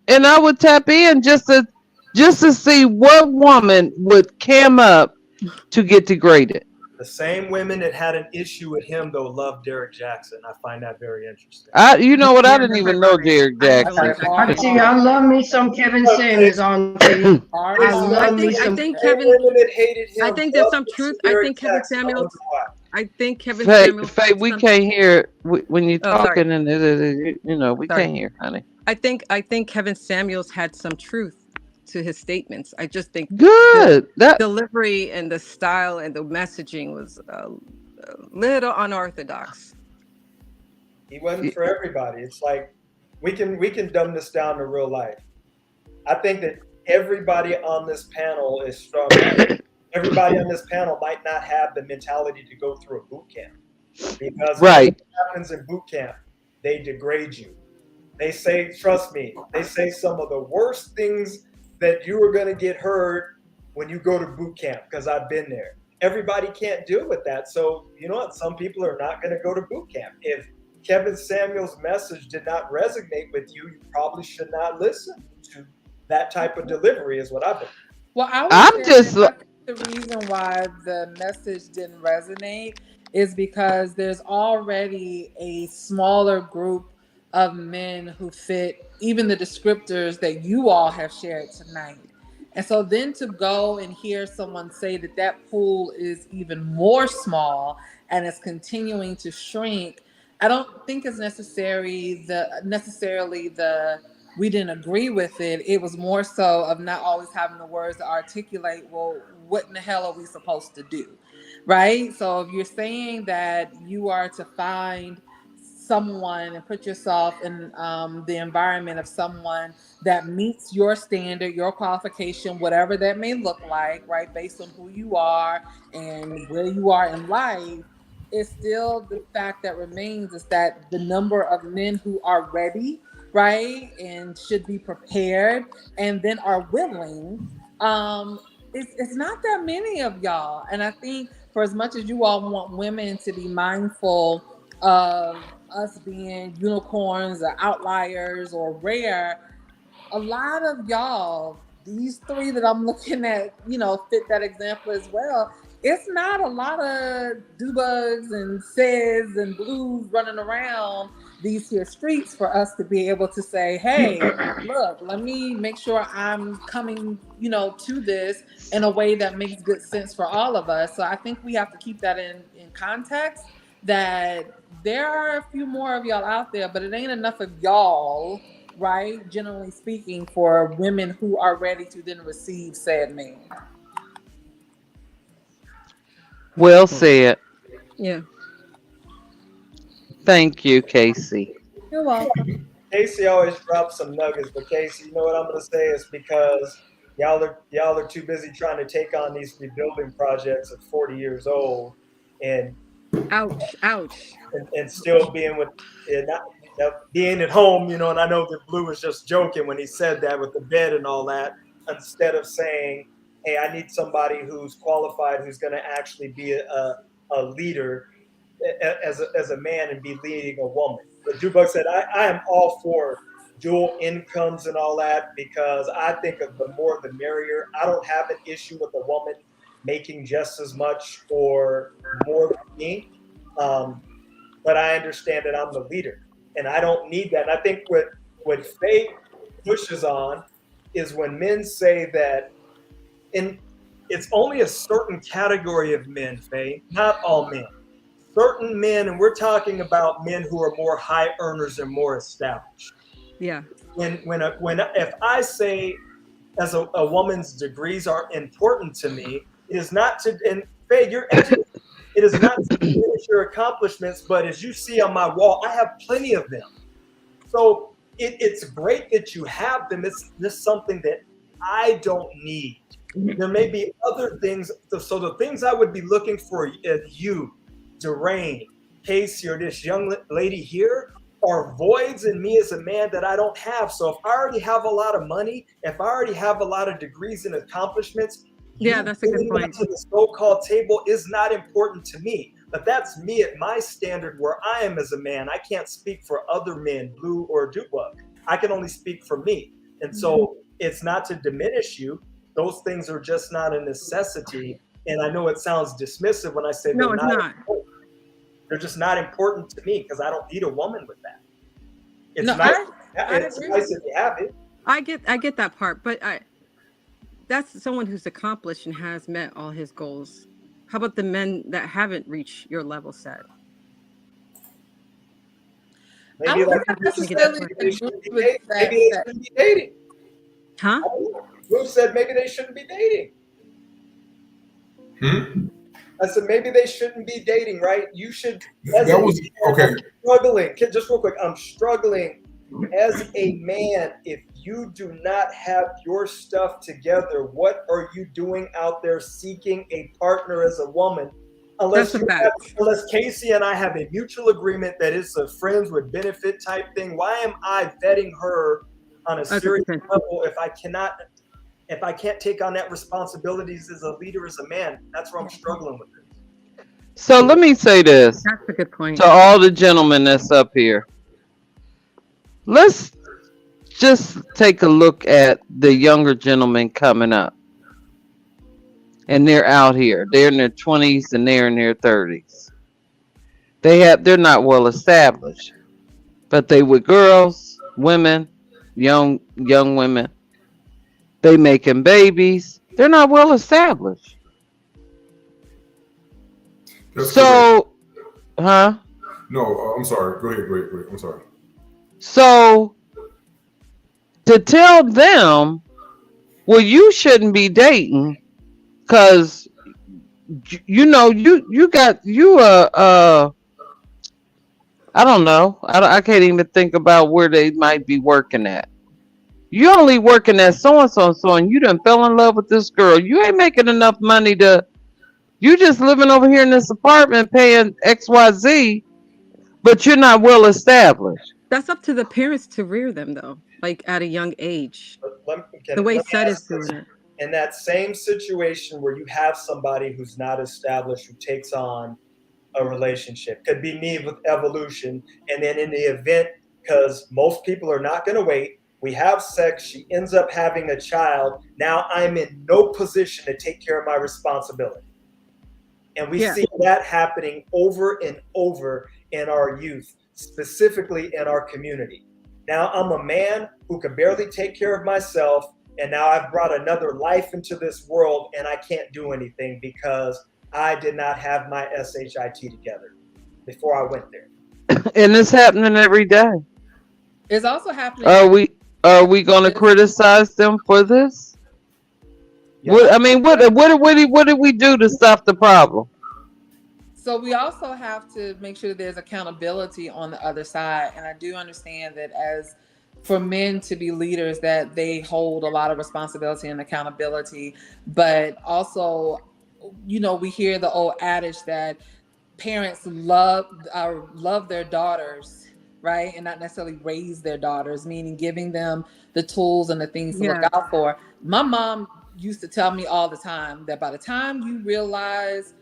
same I would tap in just to see what woman would cam up to get degraded. the same women that had an issue with him though love Derek Jackson. I find that very interesting. You know what? I Yeah, didn't right, even right, know right. Derek I didn't Jackson. realize that. I see. I love me some Kevin Samuels on TV. I love me I some. think Same Kevin. women that hated him. I think there's loved some Mr. truth. I Derek think Kevin Jackson. I Samuels. wonder why. I think Kevin Faye, Samuels. Faye, we can't hear when you're Oh, sorry. talking, and we Sorry. can't hear, honey. I think Kevin Samuels had some truth to his statements. I just think the Good. That delivery and the style and the messaging was a little unorthodox. He wasn't for everybody. It's like we can dumb this down to real life. I think that everybody on this panel is strong. Everybody on this panel might not have the mentality to go through a boot camp because right. what happens in boot camp, they degrade you. They say, trust me, they say some of the worst things that you are going to get heard when you go to boot camp because I've been there. Everybody can't deal with that. So, you know what? Some people are not going to go to boot camp. If Kevin Samuel's message did not resonate with you, you probably should not listen to that type of delivery, is what I believe. Well, I I'm would say just that I think the reason why the message didn't resonate is because there's already a smaller group of men who fit even the descriptors that you all have shared tonight. And so then to go and hear someone say that that pool is even more small and is continuing to shrink, I don't think it's necessarily the we didn't agree with it. It was more so of not always having the words to articulate, well, what in the hell are we supposed to do? Right? So if you're saying that you are to find someone and put yourself in the environment of someone that meets your standard, your qualification, whatever that may look like, right, based on who you are and where you are in life, it's still the fact that remains is that the number of men who are ready, right, and should be prepared and then are willing, it's not that many of y'all. And I think for as much as you all want women to be mindful of us being unicorns or outliers or rare, a lot of y'all, these three that I'm looking at, fit that example as well. It's not a lot of do-bugs and says and blues running around these here streets for us to be able to say, hey, look, let me make sure I'm coming, to this in a way that makes good sense for all of us. So I think we have to keep that in context, that there are a few more of y'all out there, but it ain't enough of y'all, right? Generally speaking, for women who are ready to then receive said man. well said. Yeah. Thank you, Casey. You're welcome. Casey always drops some nuggets, but Casey, you know what I'm going to say is because y'all are too busy trying to take on these rebuilding projects at 40 years old, and Ouch. Ouch. still being with and not, being at home, and I know that Blue was just joking when he said that with the bed and all that, instead of saying, hey, I need somebody who's qualified, who's going to actually be a leader as a man and be leading a woman. But Jubug said, I am all for dual incomes and all that because I think of the more the merrier. I don't have an issue with a woman making just as much or more than me. But I understand that I'm the leader, and I don't need that. And I think what Faye pushes on is when men say that, and it's only a certain category of men, Faye, not all men. Certain men, and we're talking about men who are more high earners and more established. Yeah. If I say as a woman's degrees are important to me, it is not to, and Faye, you're educated. It is not to diminish your accomplishments, but as you see on my wall, I have plenty of them. So it's great that you have them. It's just something that I don't need. There may be other things. So the things I would be looking for you, Derain, Casey, or this young lady here are voids in me as a man that I don't have. So if I already have a lot of money, if I already have a lot of degrees and accomplishments, Yeah, that's a good point. to the so-called table is not important to me. But that's me at my standard where I am as a man. I can't speak for other men, Blue or Dubois. I can only speak for me. And so it's not to diminish you. Those things are just not a necessity. And I know it sounds dismissive when I say No, they're it's not. not. Important. They're just not important to me because I don't need a woman with that. It's No, nice. I It's agree. nice if you have it. I get that part, but that's someone who's accomplished and has met all his goals. How about the men that haven't reached your level set? I Maybe don't like necessarily they agree shouldn't be with dating. that. Maybe they shouldn't be dating. Huh? Blue said maybe they shouldn't be dating. I said maybe they shouldn't be dating, right? You should. That was okay. I'm struggling. Just real quick, I'm struggling as a man. If you do not have your stuff together, what are you doing out there seeking a partner as a woman? Unless Casey and I have a mutual agreement that it's a friends with benefit type thing. Why am I vetting her on a serious level if I can't take on that responsibilities as a leader, as a man? That's where I'm struggling with it. So let me say this That's a good point. to all the gentlemen that's up here. Let's just take a look at the younger gentlemen coming up. And they're out here. They're in their 20s and they're in their 30s. They're not well established. But they with girls, women, young women. They making babies. They're not well established. That's so, correct. huh? No, I'm sorry. Go ahead. I'm sorry. So, to tell them, well, you shouldn't be dating because you I don't know. I can't even think about where they might be working at. You only working at so and you done fell in love with this girl. You ain't making enough money you just living over here in this apartment paying XYZ, but you're not well established. That's up to the parents to rear them, though, like at a young age. The way Let me Seth is ask this. doing it. In that same situation where you have somebody who's not established who takes on a relationship, could be me with evolution, and then in the event, because most people are not going to wait, we have sex, she ends up having a child, now I'm in no position to take care of my responsibility. And we see that happening over and over in our youth, specifically in our community. Now I'm a man who can barely take care of myself, and now I've brought another life into this world, and I can't do anything because I did not have my SHIT together before I went there. And it's happening every day. It's also happening. Are we going to criticize them for this? Yeah. What did we do to stop the problem? So we also have to make sure that there's accountability on the other side. And I do understand that as for men to be leaders, that they hold a lot of responsibility and accountability. But also, we hear the old adage that parents love their daughters, right? And not necessarily raise their daughters, meaning giving them the tools and the things to look out for. My mom used to tell me all the time that by the time you realize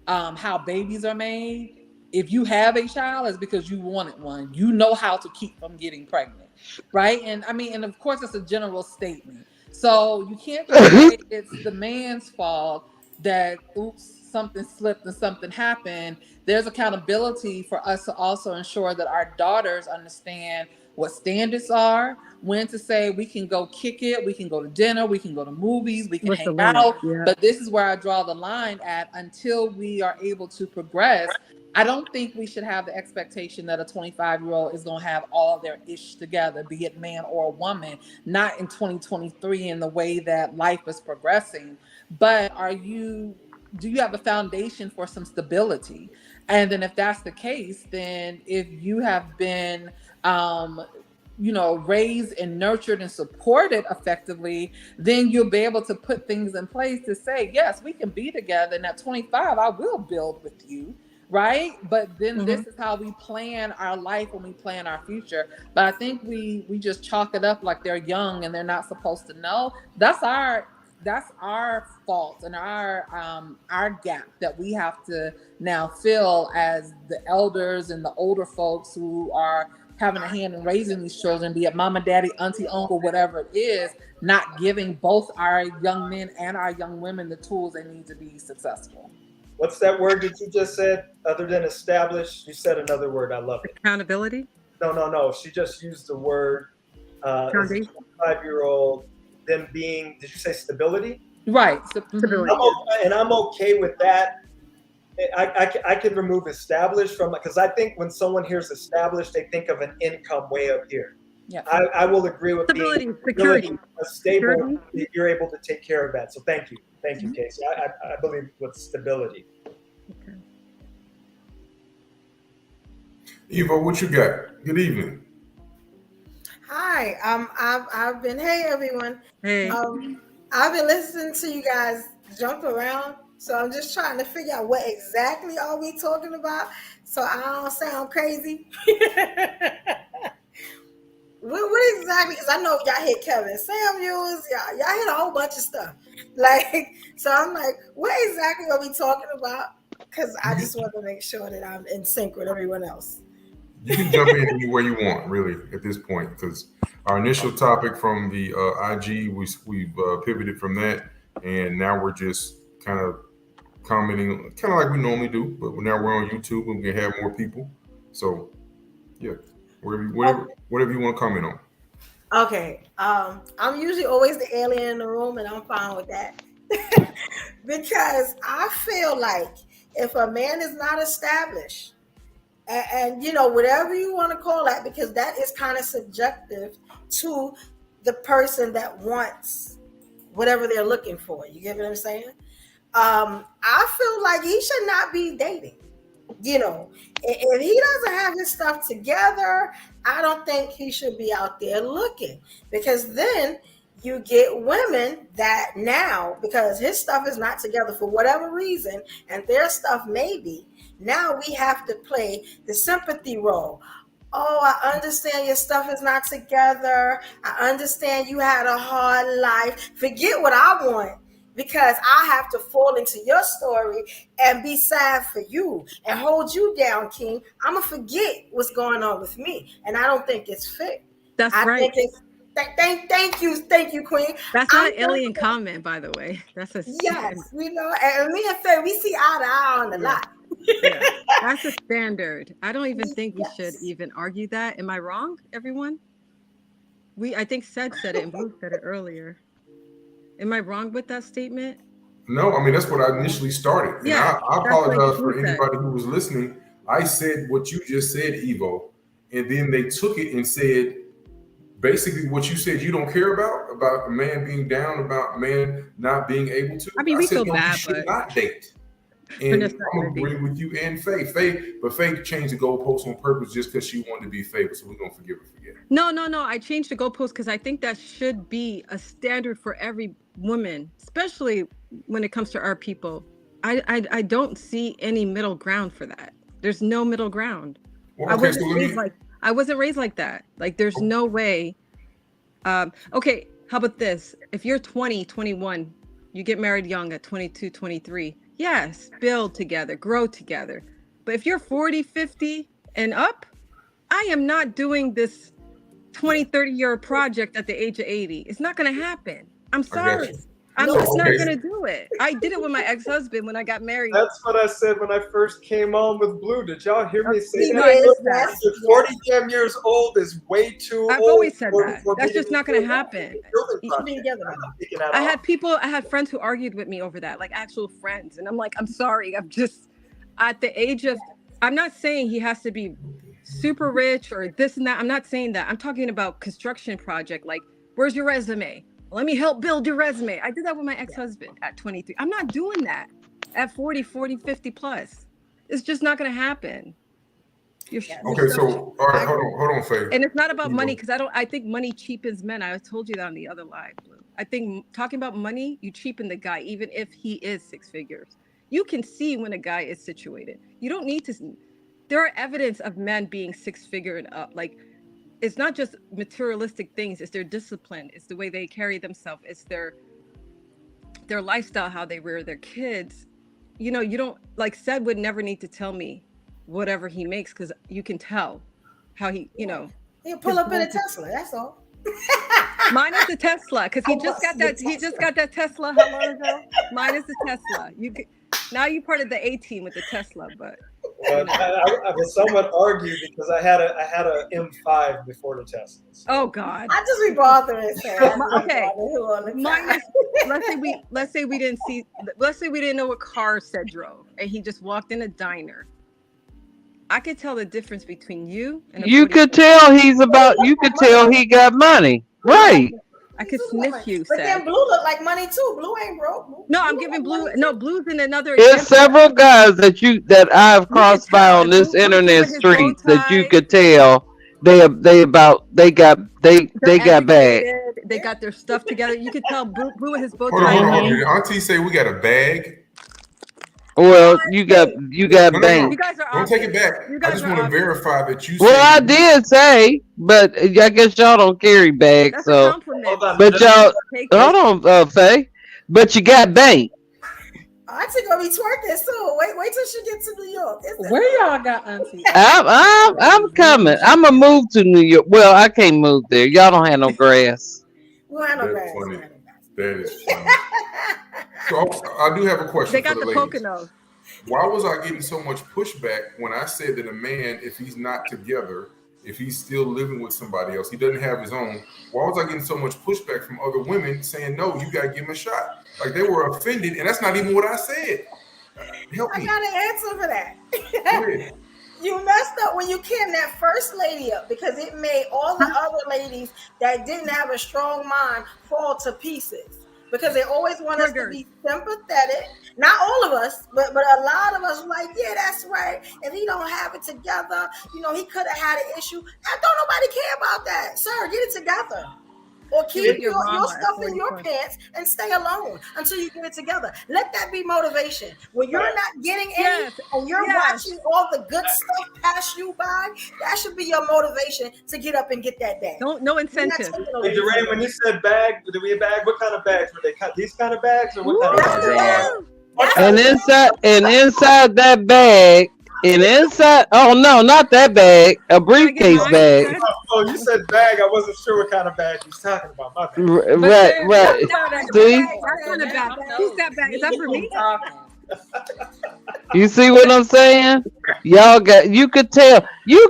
how babies are made, if you have a child, it's because you wanted one. You know how to keep from getting pregnant, right? And and of course, it's a general statement. So you can't just say it's the man's fault that oops, something slipped and something happened, there's accountability for us to also ensure that our daughters understand what standards are, when to say we can go kick it, we can go to dinner, we can go to movies, we can What's the hang limit? out. Yeah. But this is where I draw the line at until we are able to progress. I don't think we should have the expectation that a 25-year-old is going to have all their ish together, be it man or woman, not in 2023 in the way that life is progressing. But do you have a foundation for some stability? And then if that's the case, then if you have been raised and nurtured and supported effectively, then you'll be able to put things in place to say, yes, we can be together. And at 25, I will build with you, right? But then this is how we plan our life when we plan our future. But I think we just chalk it up like they're young and they're not supposed to know. That's our fault and our gap that we have to now fill as the elders and the older folks who are having a hand in raising these children, be it mama, daddy, auntie, uncle, whatever it is, not giving both our young men and our young women the tools they need to be successful. What's that word that you just said? Other than established, you said another word. I love it. Accountability. No. She just used the word as a 25-year-old. Them being, did you say stability? Right. Stability. I'm okay with that. I can remove established from, because I think when someone hears established, they think of an income way up here. Yeah. I will agree with Stability, being security. A stable. You're able to take care of that. So thank you, Casey. I believe with stability. Okay. Evo, what you got? Good evening. Hi, I've been, hey everyone. Hey. I've been listening to you guys jump around, so I'm just trying to figure out what exactly are we talking about, so I don't sound crazy. What exactly? Because I know y'all hit Kevin Samuels, y'all hit a whole bunch of stuff. So I'm like, what exactly are we talking about? Because I just want to make sure that I'm in sync with everyone else. You can jump in anywhere you want, really, at this point, because our initial topic from the IG, we've pivoted from that, and now we're just kind of commenting, kind of like we normally do, but now we're on YouTube and we can have more people. So, yeah, whatever you want to comment on. Okay, I'm usually always the alien in the room, and I'm fine with that. Because I feel like if a man is not established, and whatever you want to call that, because that is kind of subjective to the person that wants whatever they're looking for. You get what I'm saying? I feel like he should not be dating. If he doesn't have his stuff together, I don't think he should be out there looking, because then you get women that now, because his stuff is not together for whatever reason, and their stuff maybe, now we have to play the sympathy role. Oh, I understand your stuff is not together. I understand you had a hard life. Forget what I want, because I have to fall into your story and be sad for you and hold you down, King. I'm going to forget what's going on with me. And I don't think it's fair. That's right. Thank you, Queen. That's not an alien comment, by the way. That's a yes, and me and Faye, we see eye to eye on a lot. Yeah, that's a standard. I don't even think we should even argue that. Am I wrong, everyone? I think said it and Blue said it earlier. Am I wrong with that statement? No, I mean, that's what I initially started. Yeah, and I apologize for anybody who was listening. I said what you just said, Evo, and then they took it and said basically what you said you don't care about a man being down, about a man not being able to. I mean, we feel bad, you should not date. And I'm agreeing with you and Faye. But Faye changed the goalpost on purpose just because she wanted to be Faye, so we're gonna forgive her for that. No. I changed the goalpost because I think that should be a standard for every woman, especially when it comes to our people. I don't see any middle ground for that. There's no middle ground. Well, okay, I wasn't raised like that. Like, there's no way. Okay, how about this? If you're 20, 21, you get married young at 22, 23. Yes, build together, grow together. But if you're 40, 50 and up, I am not doing this 20, 30-year project at the age of 80. It's not going to happen. I'm sorry. I'm No, just not okay. gonna do it. I did it with my ex-husband when I got married. That's what I said when I first came on with Blue. Did y'all hear me say he No, that? I did. missed that. Yes, Look, 40 damn years old is way too I've old always said for, that. for That's me just to not be gonna doing that. happen. It's a building Y- project. be together I'm now. not taking that I off. had friends who argued with me over that, like actual friends, and I'm like, I'm sorry, I'm just at the age of. I'm not saying he has to be super rich or this and that. I'm not saying that. I'm talking about construction project. Like, where's your resume? Let me help build your resume. I did that with my ex-husband at 23. I'm not doing that at 40, 50 plus. It's just not going to happen. Your Yes. Okay, stuff, so all right, I agree. hold on, Faye. and it's not about You money go. because I think money cheapens men. I told you that on the other live, Blue. I think talking about money, you cheapen the guy, even if he is six figures. You can see when a guy is situated. You don't need to. There are evidence of men being six figure and up. Like, it's not just materialistic things. It's their discipline. It's the way they carry themselves. It's their lifestyle, how they rear their kids. You know, you don't like Sed would never need to tell me whatever he makes because you can tell how he, you know. He'll pull his up in a goals- Tesla. That's all. Mine is the Tesla because he I just got must that. be He just got that Tesla how long ago? Mine is the Tesla. Now you part of the A team with the Tesla, but But I would somewhat argue because I had a M5 before the Teslas. oh god. I just be bothering saying. Okay. Mine is let's say we didn't see let's say we didn't know what car Sed drove and he just walked in a diner. I could tell the difference between you and a You 40 could tell he's about. You could tell he got money, right? I could sniff you, But Sed. then Blue look like money too. Blue ain't broke. No, I'm look giving like Blue money, no too. Blue's in another There's example. several guys that I've You can crossed by tell on if this Blue comes in internet with his bow streets that you tie, could tell they got they're bags. educated, they got their stuff together. You could tell Blue with his bow Hold on, tie. hold on. Did Auntie say we got a bag? Well, you got No, You bank. guys are Don't take it obvious. back. You I guys just are want to obvious. verify that you Well, I said did say, but I guess y'all don't carry bags, That's a so. compliment. Hold on. But y'all, Take it. hold on, Faye. But you got bank. Auntie gonna be twerking soon. Wait till she gets to New York. Where y'all got Auntie? I'm coming. I'm gonna move to New York. Well, I can't move there. Y'all don't have no grass. We'll have no That's grass. funny. That is funny. So I do have a question They for got the the ladies. Poconos. Why was I getting so much pushback when I said that a man, if he's not together, if he's still living with somebody else, he doesn't have his own, why was I getting so much pushback from other women saying, no, you got to give him a shot? Like they were offended, and that's not even what I said. Help I me. got an answer for that. Go ahead. You messed up when you canned that first lady up because it made all the other ladies that didn't have a strong mind fall to pieces. Because they always want us to be sympathetic. Not all of us, but a lot of us like, yeah, that's right. If he don't have it together, he could have had an issue. And don't nobody care about that. Sir, get it together. Or keep your stuff in your pants and stay alone until you get it together. Let that be motivation. When you're not getting any and you're watching all the good stuff pass you by, that should be your motivation to get up and get that bag. No incentive. Hey, Durae, when you said bag, do we have bag? What kind of bags were they? These kind of bags, or what kind of bags? And inside that bag, oh no, not that bag, a briefcase bag. Oh, you said bag. I wasn't sure what kind of bag you was talking about. My bad. Right. See? Who's that bag? Is that for me? You see what I'm saying? You could tell. You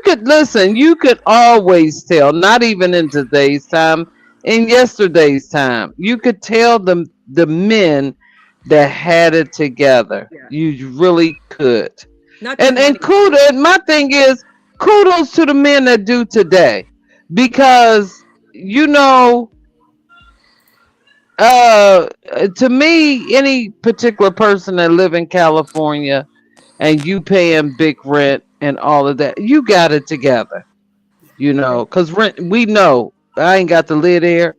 could always tell, not even in today's time, in yesterday's time. You could tell the men that had it together. Yeah. You really could. And kudos, my thing is, kudos to the men that do today. Because, to me, any particular person that live in California and you paying big rent and all of that, you got it together. Because rent, we know, I ain't got to live there,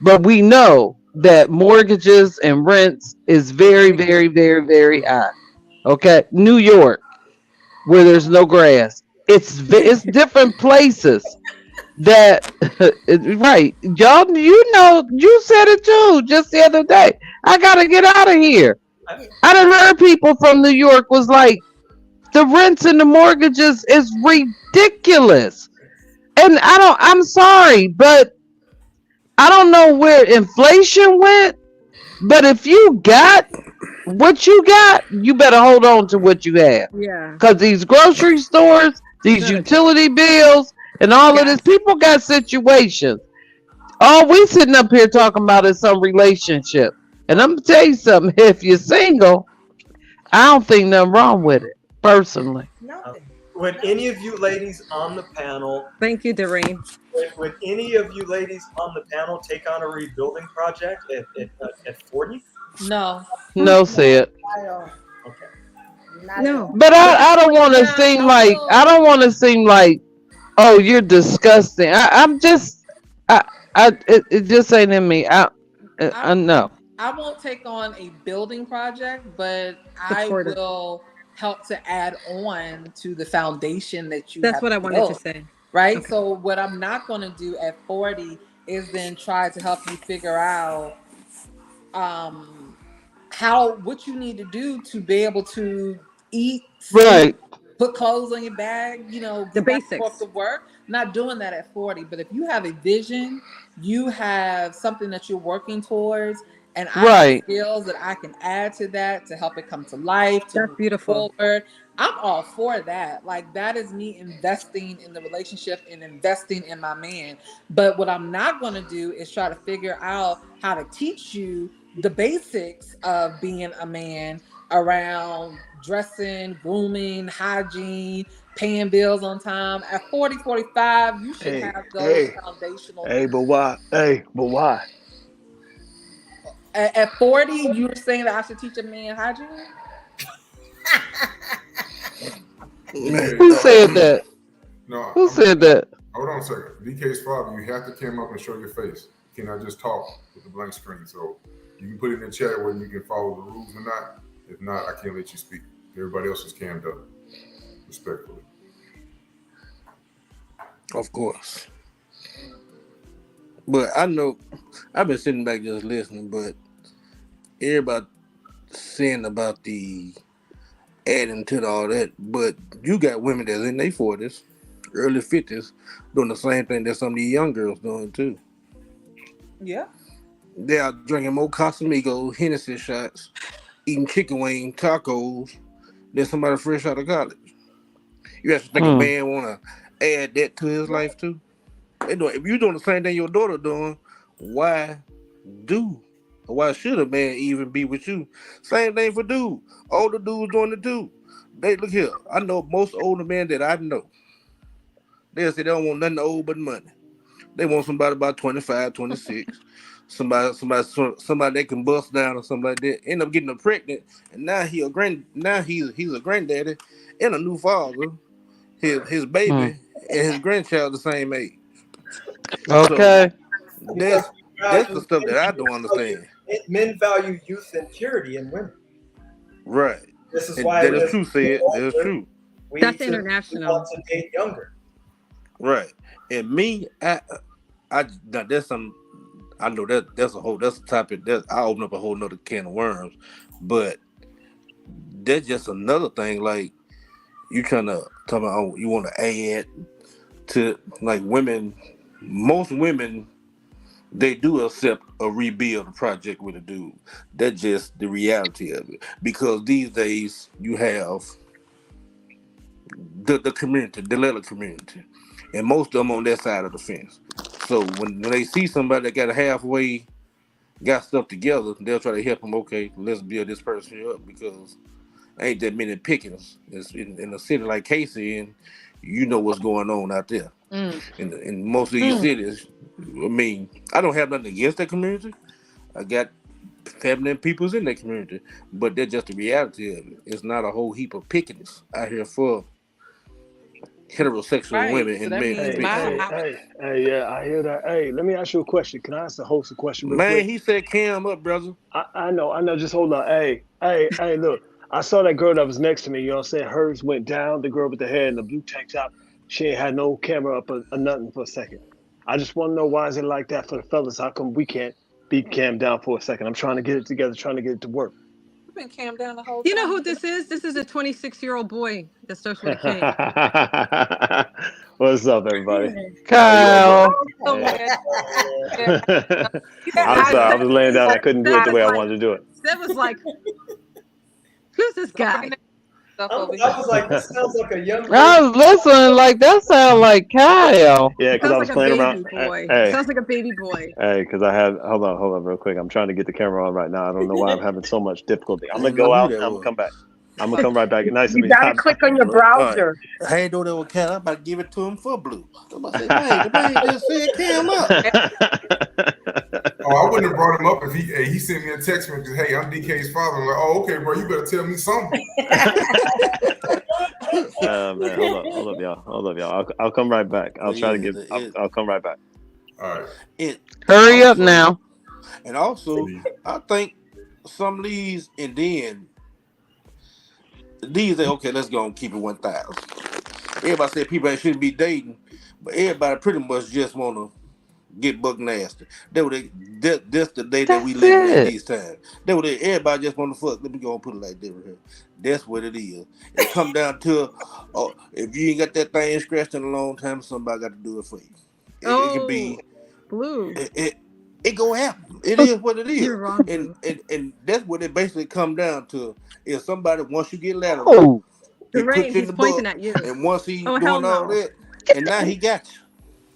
but we know that mortgages and rents is very, very, very, very high. Okay, New York, where there's no grass, it's different places. That right, y'all. You said it too just the other day. I gotta get out of here. I done heard people from New York was like, the rents and the mortgages is ridiculous, and I'm sorry, but I don't know where inflation went, But if you got what you got, you better hold on to what you have. Yeah. Because these grocery stores, It's these not a joke. utility bills, and all of this, Gas. people got situations. All we sitting up here talking about is some relationship. And I'm gonna tell you something. If you're single, I don't think nothing wrong with it, personally. Nothing. Would any of you ladies on the panel, Thank you, Doreen. would any of you ladies on the panel take on a rebuilding project at 40? No. No said. Not at all. Okay. Not at No. all. But But I don't want to now seem I like I will. don't want to seem like, oh, you're disgusting. I'm just it just ain't in me. I I know. I won't take on a building project, but I Supportive. will help to add on to the foundation that you That's have what I wanted to built. say. Right. Okay. So what I'm not going to do at 40 is then try to help you figure out um how what you need to do to be able to eat, sleep, Right. put clothes on your back, The get back and forth basics. to work. Not doing that at 40. But if you have a vision, you have something that you're working towards, and I have Right. skills that I can add to that to help it come to life, to That's move beautiful. forward. I'm all for that. Like that is me investing in the relationship and investing in my man. But what I'm not going to do is try to figure out how to teach you the basics of being a man around dressing, grooming, hygiene, paying bills on time. At 40, 45, you should Hey, have those hey, foundational hey, things. but why? Hey, but why? At 40, you were saying that I should teach a man hygiene? Man, DK, Who said that? no, Who said that? hold on a second. DK's father, you have to come up and show your face. You cannot just talk with a blank screen. So you can put it in the chat whether you can follow the rules or not. If not, I can't let you speak. Everybody else is cammed up. Respectfully. of course. But I know I've been sitting back just listening, but everybody saying about the adding to all that, but you got women that's in their 40s, early 50s, doing the same thing that some of these young girls doing too. Yeah. They are drinking more Casamigos, Hennessy shots, eating chicken wing tacos than somebody fresh out of college. You actually think a Mm. man want to add that to his life too? They doing, if you're doing the same thing your daughter doing, why do or why should a man even be with you? Same thing for dude. Older dudes doing it too. They look here. I know most older men that I know. They say they don't want nothing old but money. They want somebody about 25, 26. Somebody they can bust down or something like that. End up getting them pregnant, and now he's a granddaddy and a new father. His Mm. baby and his grandchild the same age. So Okay. Because that's the stuff that I don't understand. men value youth and purity in women. Right. This is And why that is as true, we get said. That is older, true. we That's we want international. to date younger. Right. And me, now that's some I know that's a topic that I open up a whole nother can of worms. But that's just another thing, like you trying to talk about you want to add to like women, most women they do accept a rebuild project with a dude. That's just the reality of it. Because these days you have the community, the leather community, and most of them on that side of the fence. So when they see somebody that got halfway got stuff together, they'll try to help them. Okay, let's build this person here up because ain't that many pickings. It's in a city like Casey, and you know what's going on out there. Mm. In most of these Mm. cities, I mean, I don't have nothing against that community. I got feminine peoples in that community, but that's just the reality of it. It's not a whole heap of pickings out here for heterosexual Right. women So and that men to means Hey, pick my hey, from. house. hey, hey, yeah, I hear that. Hey, let me ask you a question. Can I ask the host a question real Man, quick? he said cam up, brother. I know. Just hold on. Hey, look. I saw that girl that was next to me. You know what I'm saying? Hers went down. The girl with the hair and the blue tank top. She ain't had no camera up or nothing for a second. I just want to know why is it like that for the fellas? How come we can't be cam down for a second? I'm trying to get it together, trying to get it to work. You've been calmed down the whole You know time. who this is? This is a 26-year-old boy that starts with a K. What's up, everybody? Kyle. So Hey. mad. I'm sorry. I was laying down. I couldn't do it the way I wanted to do it. That was like, who's this guy? I was like, this sounds like a young I was listening like that sound like Kyle. Yeah, because I Sounds was like a playing baby around. boy. Hey, Sounds like a baby boy. hey, because I had. Hold on, real quick. I'm trying to get the camera on right now. I don't know why I'm having so much difficulty. I'm I gonna didn't know go who out that and I'm was. gonna come back. I'm gonna come right back. Nice to You meet gotta you. click on your browser. I ain't know that was Cam. I'm about to give it to him for Blue. I'm about to say, man, the man just said Cam up. Oh, I wouldn't have brought him up if he sent me a text message. Hey, I'm DK's father. I'm like, oh, okay, bro. You better tell me something. Man, hold up, y'all. I'll come right back. I'll try to get. I'll come right back. All right. Hurry up now. And also, I think some of these, and then these say, okay, let's go and keep it 1,000. Everybody said people shouldn't be dating, but everybody pretty much just want to get buck nasty. That's the day that we That's living at it. these times. Everybody just want to fuck. Let me go and put it like that right here. That's what it is. It come down to, if you ain't got that thing scratched in a long time, somebody got to do it for you. It can be Blue. It go happen. It is what it is. You're wrong. And that's what it basically come down to. Is somebody, once you get lateral, Oh, he puts Lorraine, you in he's the pointing book, at you. and once he's Oh, doing hell all no. that, and now he got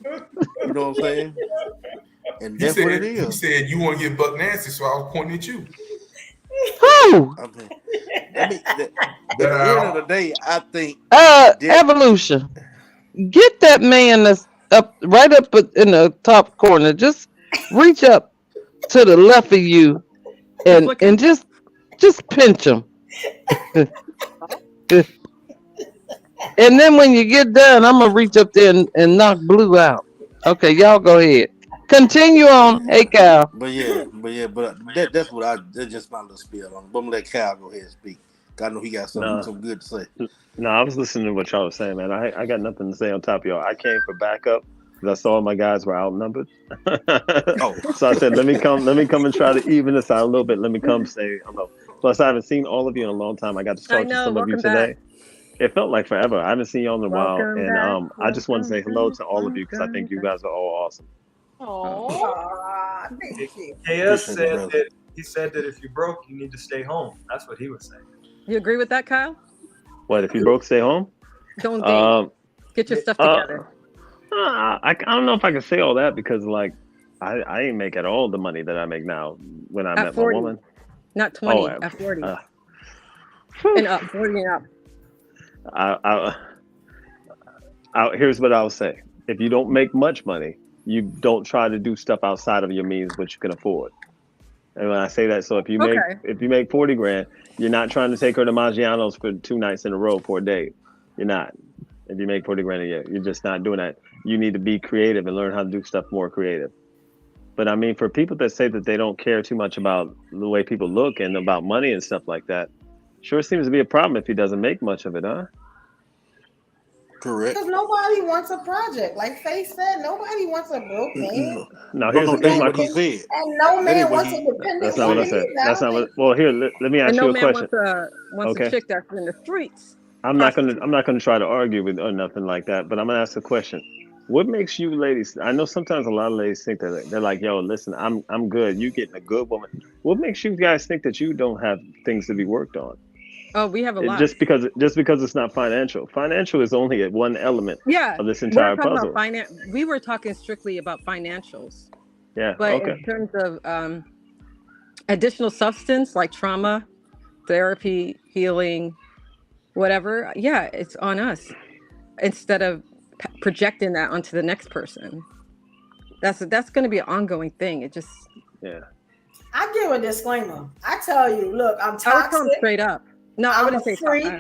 you. You know what I'm saying? And that's what it He is. said you want to get buck nasty, so I was pointing at you. who? I mean, at the end of the day, I think Evolution. Get that man that's up right up in the top corner. Just reach up to the left of you and just pinch him. And then when you get done, I'm gonna reach up there and knock Blue out. Okay, y'all go ahead. Continue on. Hey, Cal. But that's just my little spiel on it. But I'm gonna let Cal go ahead and speak. I know he got some good to say. No, I was listening to what y'all was saying, man. I got nothing to say on top of y'all. I came for backup because I saw my guys were outnumbered. So I said, let me come and try to even this out a little bit. Let me come say hello. Plus, I haven't seen all of you in a long time. I got to talk to some of you today. It felt like forever. I haven't seen y'all in a while, and I just want to say hello to all of you because I think you guys are all awesome. Oh, thank you. KS said that he said that if you broke, you need to stay home. That's what he was saying. You agree with that, Kyle? What, if you broke, stay home? Don't date. Get your stuff together. I don't know if I can say all that because, like, I ain't make at all the money that I make now when I met 40. my woman. Not 20, at 40. And up, 40 and up. Here's what I'll say. If you don't make much money, you don't try to do stuff outside of your means, which you can afford. And when I say that, so if you make 40 grand, you're not trying to take her to Maggiano's for 2 nights in a row for a day. You're not. If you make 40 grand a year, you're just not doing that. You need to be creative and learn how to do stuff more creative. But I mean, for people that say that they don't care too much about the way people look and about money and stuff like that, sure seems to be a problem if he doesn't make much of it, huh? Correct. Because nobody wants a project. Like Faye said, nobody wants a broke man. No, here's what he said. And no man wants a dependent That's not what I said. That's not what. Well, here, let me ask you a question. Wants a chick that's in the streets. I'm not gonna try to argue with or nothing like that, but I'm gonna ask a question. What makes you ladies? I know sometimes a lot of ladies think that they're like, "Yo, listen, I'm good. You getting a good woman." What makes you guys think that you don't have things to be worked on? Oh, we have a lot. Just because it's not financial. Financial is only one element of this entire puzzle. We were talking strictly about financials. Yeah. But in terms of additional substance like trauma, therapy, healing, whatever, yeah, it's on us instead of projecting that onto the next person. That's going to be an ongoing thing. It just I give a disclaimer. I tell you, look, I'm toxic. I would tell him straight up. No, I wouldn't say freak,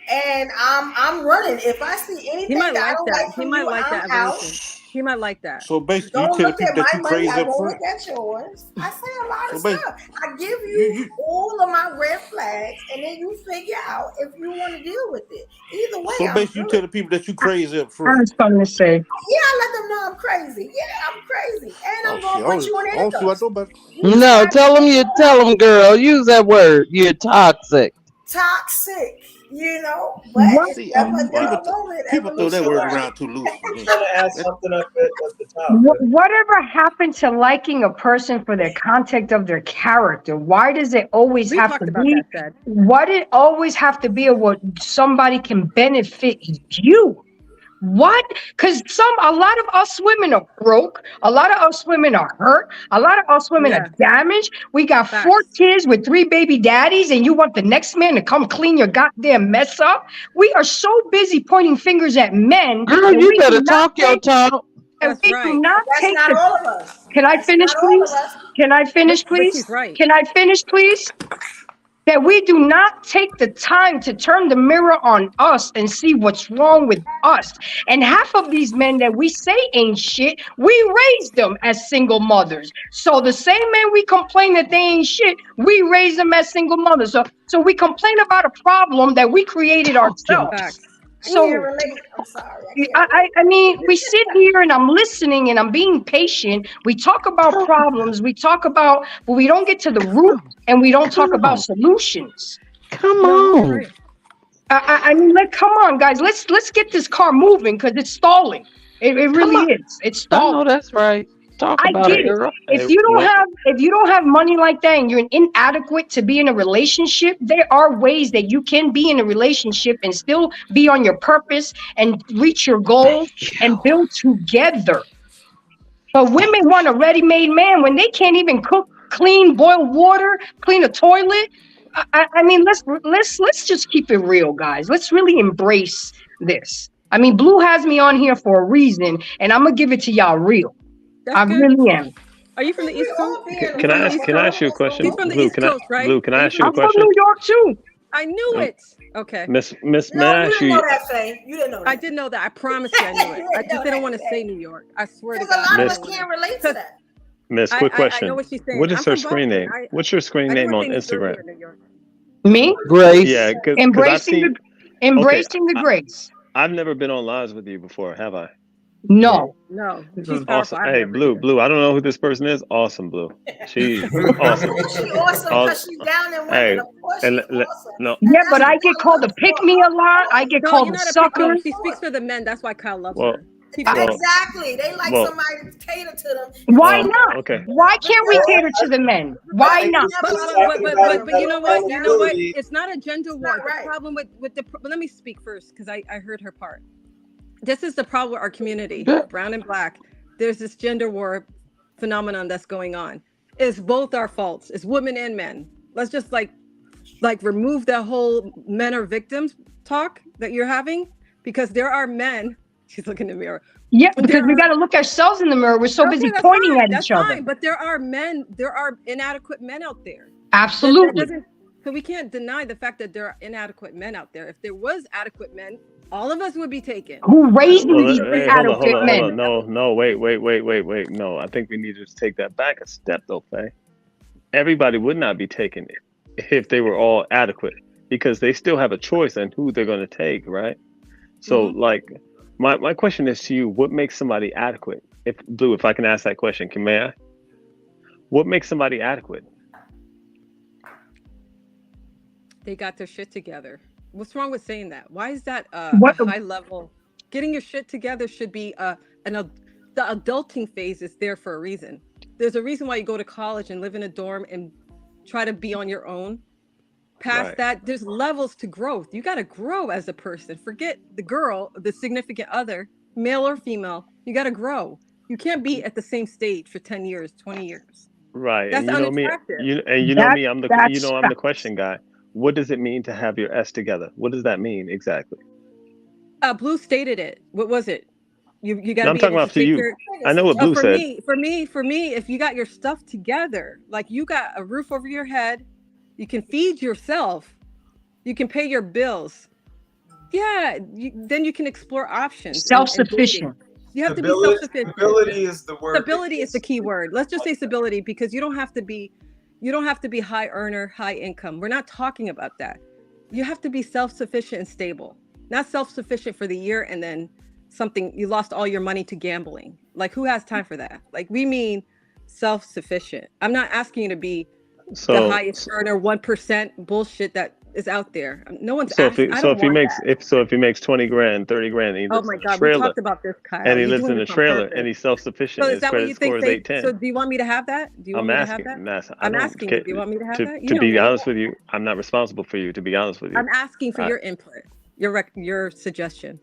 and I'm running. If I see anything that I don't like from you, I'm out. He might like that. So basically, don't you tell look people at that you my money. crazy I up won't front. look at yours. I say a lot of stuff. I give you all of my red flags, and then you figure out if you want to deal with it. Either way, so basically, you tell the people that you crazy up front. I was going to say. Yeah, I let them know I'm crazy. Yeah, I'm crazy, and I'm gonna put you in handcuffs. No, tell them, girl. Use that word. You're toxic. Toxic. you know, but What? it's See, definitely a moment people throw that word evolutionary. around too loose for I'm me. trying to add something up at the top. Whatever happened to liking a person for the content of their character? Why does it always We have to talked about be? that, said. Why did it always have to be what somebody can benefit you? What? Because a lot of us women are broke. A lot of us women are hurt. A lot of us women are Yeah, damaged. We got 4 facts. kids with 3 baby daddies, and you want the next man to come clean your goddamn mess up? We are so busy pointing fingers at men, Girl, and you we do better not talk your take talk. and That's we do right. not That's take not the. all of us. Can I That's finish, not all of please? us. Can I finish, But please? she's right. Can I finish, please? That we do not take the time to turn the mirror on us and see what's wrong with us. And half of these men that we say ain't shit, we raised them as single mothers. So the same men we complain that they ain't shit, we raised them as single mothers. So we complain about a problem that we created Talk your ourselves. Facts. I can't So relate. I'm sorry. I can't I relate. mean, we sit here and I'm listening and I'm being patient. We talk about talk. problems. We talk about, but we don't get to the root and we don't talk Come about on. solutions. Come No, you're on. right. I mean, come on, guys. Let's get this car moving because it's stalling. It Come really on. is. It's I know stalling. that's right. Talk I about get it, it. girl. Hey, If you don't have money like that and you're inadequate to be in a relationship, there are ways that you can be in a relationship and still be on your purpose and reach your goals and build together. But women want a ready-made man when they can't even cook, clean, boil water, clean a toilet. I mean, let's just keep it real, guys. Let's really embrace this. I mean, Blue has me on here for a reason, and I'm gonna give it to y'all real. That's I good. really am. Are you from the We East Coast? all be in can, a You can from I the ask? East Can I Coast? ask you a That's what we question, She's from all the Blue? East Coast, right? Blue? Can Are I you ask you from a I'm the from East question? New Coast? York too. I knew Um, it. Okay. May No, I you ask didn't know you? that, Faye. You didn't know I that. did know that. I promise you I knew it. You I didn't just know didn't that, want to say Faye. New York. I swear to Because a God, I lot of Miss us didn't want to. can't relate to Because that. Miss, quick I know question. what she's saying. What is I'm her from screen Boston. name? What's your screen I didn't name want to on say New Jersey Instagram? or New York. Me, Yeah, Grace. because I've embracing the seen. Okay, embracing the grace. I've never been on lives with you before, have I? No. No, she's Mm-mm. powerful. Awesome. I've Hey, never Blue, either. Blue. I don't know who this person is. Awesome, Blue. She's awesome. She awesome Aw- because she's down in women. Hey, Of course and she's awesome. no, And Yeah, that's but what I get God called a looks pick for, me a of lot. I course. get No, called you're a not a pick sucker. me. Of She speaks course. for the men. That's why Kyle loves well, her. People well, don't. Exactly. They like well. somebody to cater to them. And Why so, not? Okay. Why but can't we Well, guess cater to the men? I Why think not? she's But never just but let but talking but people about but, a but bring you know medical nobody what? You know down. what? eligibility. It's not a gender war. Not The right. problem with the but let me speak first because I heard her part. This is the problem with our community, Yeah. brown and black. There's this gender war phenomenon that's going on. It's both our faults. It's women and men. Let's just like remove that whole men are victims talk that you're having because there are men. She's looking in the mirror. Yeah, And because there we are got to look ourselves in the mirror. We're so okay, busy pointing at that's each other. fine. But there are men, there are inadequate men out there. That Absolutely. doesn't so we can't deny the fact that there are inadequate men out there. If there was adequate men, all of us would be taken. Who raised Well, these hey, inadequate hold men? on. No, wait. No, I think we need to just take that back a step, though, Faye. Everybody would not be taken if they were all adequate, because they still have a choice on who they're going to take, right? So, Mhm. like, my question is to you: what makes somebody adequate? If Blue, if I can ask that question, may I? What makes somebody adequate? They got their shit together. What's wrong with saying that? Why is that a What? high level? Getting your shit together should be the adulting phase is there for a reason. There's a reason why you go to college and live in a dorm and try to be on your own. Past Right. that, there's levels to growth. You got to grow as a person. Forget the girl, the significant other, male or female. You got to grow. You can't be at the same stage for 10 years, 20 years. Right. And That's you know me, unattractive. That I'm that's I'm the question guy. What does it mean to have your S together? What does that mean exactly? Blue stated it. What was it? You got No, to I'm be talking able to about to take you. your. I know what Blue For said. me, if you got your stuff together, like you got a roof over your head, you can feed yourself, you can pay your bills. Yeah, then you can explore options and dating. self-sufficient. You have to be Stability, self-sufficient. stability is the word. Stability is the key word. Let's just say stability because you don't have to be high earner, high income. We're not talking about that. You have to be self-sufficient and stable. Not self-sufficient for the year and then something you lost all your money to gambling. Like who has time for that? Like we mean self-sufficient. I'm not asking you to be the So, highest earner 1% bullshit that is out there. No one's So asking. I so don't if he want makes that. if he makes 20 grand, 30 grand, and he Oh lives my in a God, we trailer, talked about this, Kyle. and he You're lives doing in a this on trailer, purpose. and he's So self-sufficient, is his that what credit you score think is they? So 810. do you want me to have that? Do you want I'm me to have that? asking. That's I I'm don't asking you. get Do you want me to have that? You to know be me. honest with you. I'm not responsible for you. To be honest with you, I'm asking for I, your input, your suggestion.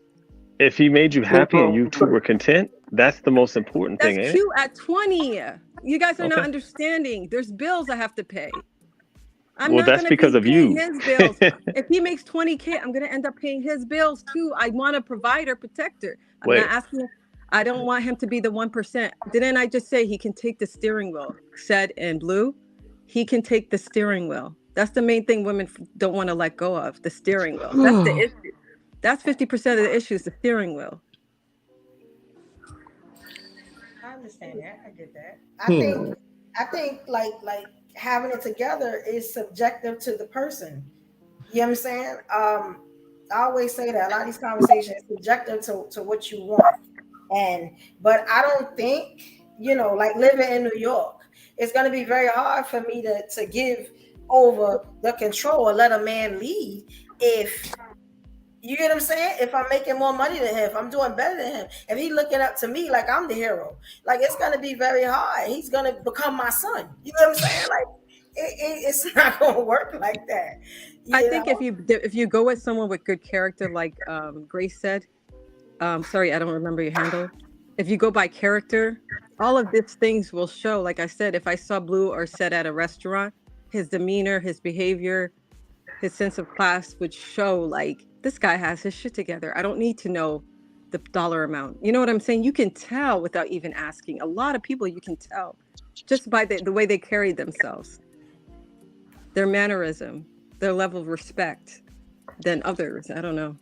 if he made you happy and you two were content, that's the most important That's thing, ain't it? cute at 20. You guys are not Okay. understanding. There's bills I have to pay. I'm Well, not that's gonna because be of paying you. his bills. If he makes 20K, I'm gonna end up paying his bills too. I want a provider, protector. I'm not Wait, asking. I don't want him to be the 1%. Didn't I just say he can take the steering wheel? Said in blue, he can take the steering wheel. That's the main thing women don't want to let go of, the steering wheel. That's the issue. That's 50% of the issue is the steering wheel. I understand that. I get that. I think like having it together is subjective to the person. You know what I'm saying? I always say that a lot of these conversations is subjective to what you want. But I don't think, like living in New York, it's gonna be very hard for me to give over the control or let a man lead if you get what I'm saying? If I'm making more money than him, if I'm doing better than him, if he's looking up to me like I'm the hero, like it's gonna be very hard. He's gonna become my son. You know what I'm saying? Like it's not gonna work like that. I think if you go with someone with good character, like Grace said, sorry, I don't remember your handle. If you go by character, all of these things will show. Like I said, if I saw Blue or said at a restaurant, his demeanor, his behavior, his sense of class would show like this guy has his shit together. I don't need to know the dollar amount. You know what I'm saying? You can tell without even asking. A lot of people you can tell just by the way they carry themselves, their mannerism, their level of respect than others. I don't know.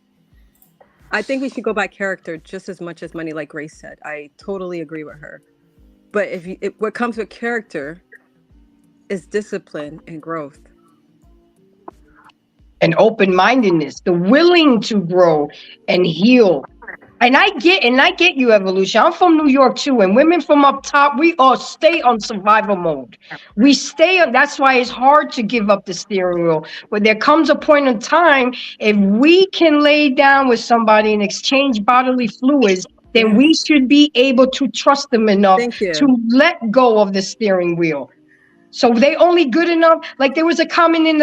I think we should go by character just as much as money, like Grace said. I totally agree with her. But what comes with character is discipline and growth. And open-mindedness, the willing to grow and heal. And I get you, Evolution. I'm from New York too, and women from up top, we all stay on survival mode. We stay on. That's why it's hard to give up the steering wheel. But there comes a point in time, if we can lay down with somebody and exchange bodily fluids, then we should be able to trust them enough to let go of the steering wheel. So they only good enough. Like there was a comment in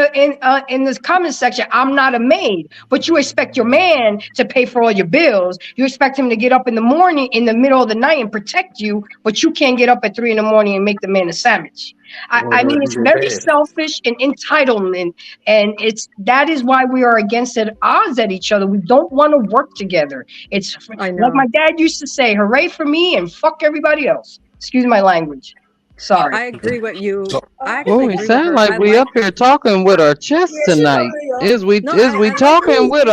this comment section. I'm not a maid, but you expect your man to pay for all your bills. You expect him to get up in the morning, in the middle of the night, and protect you, but you can't get up at 3 a.m. and make the man a sandwich. I mean, it's very selfish and entitlement, and that is why we are against odds at each other. We don't want to work together. It's like my dad used to say, "Hooray for me and fuck everybody else." Excuse my language. Sorry. I agree with you. I Well, actually we agree with sound her. like we up here talking with our chest tonight. Is we talking with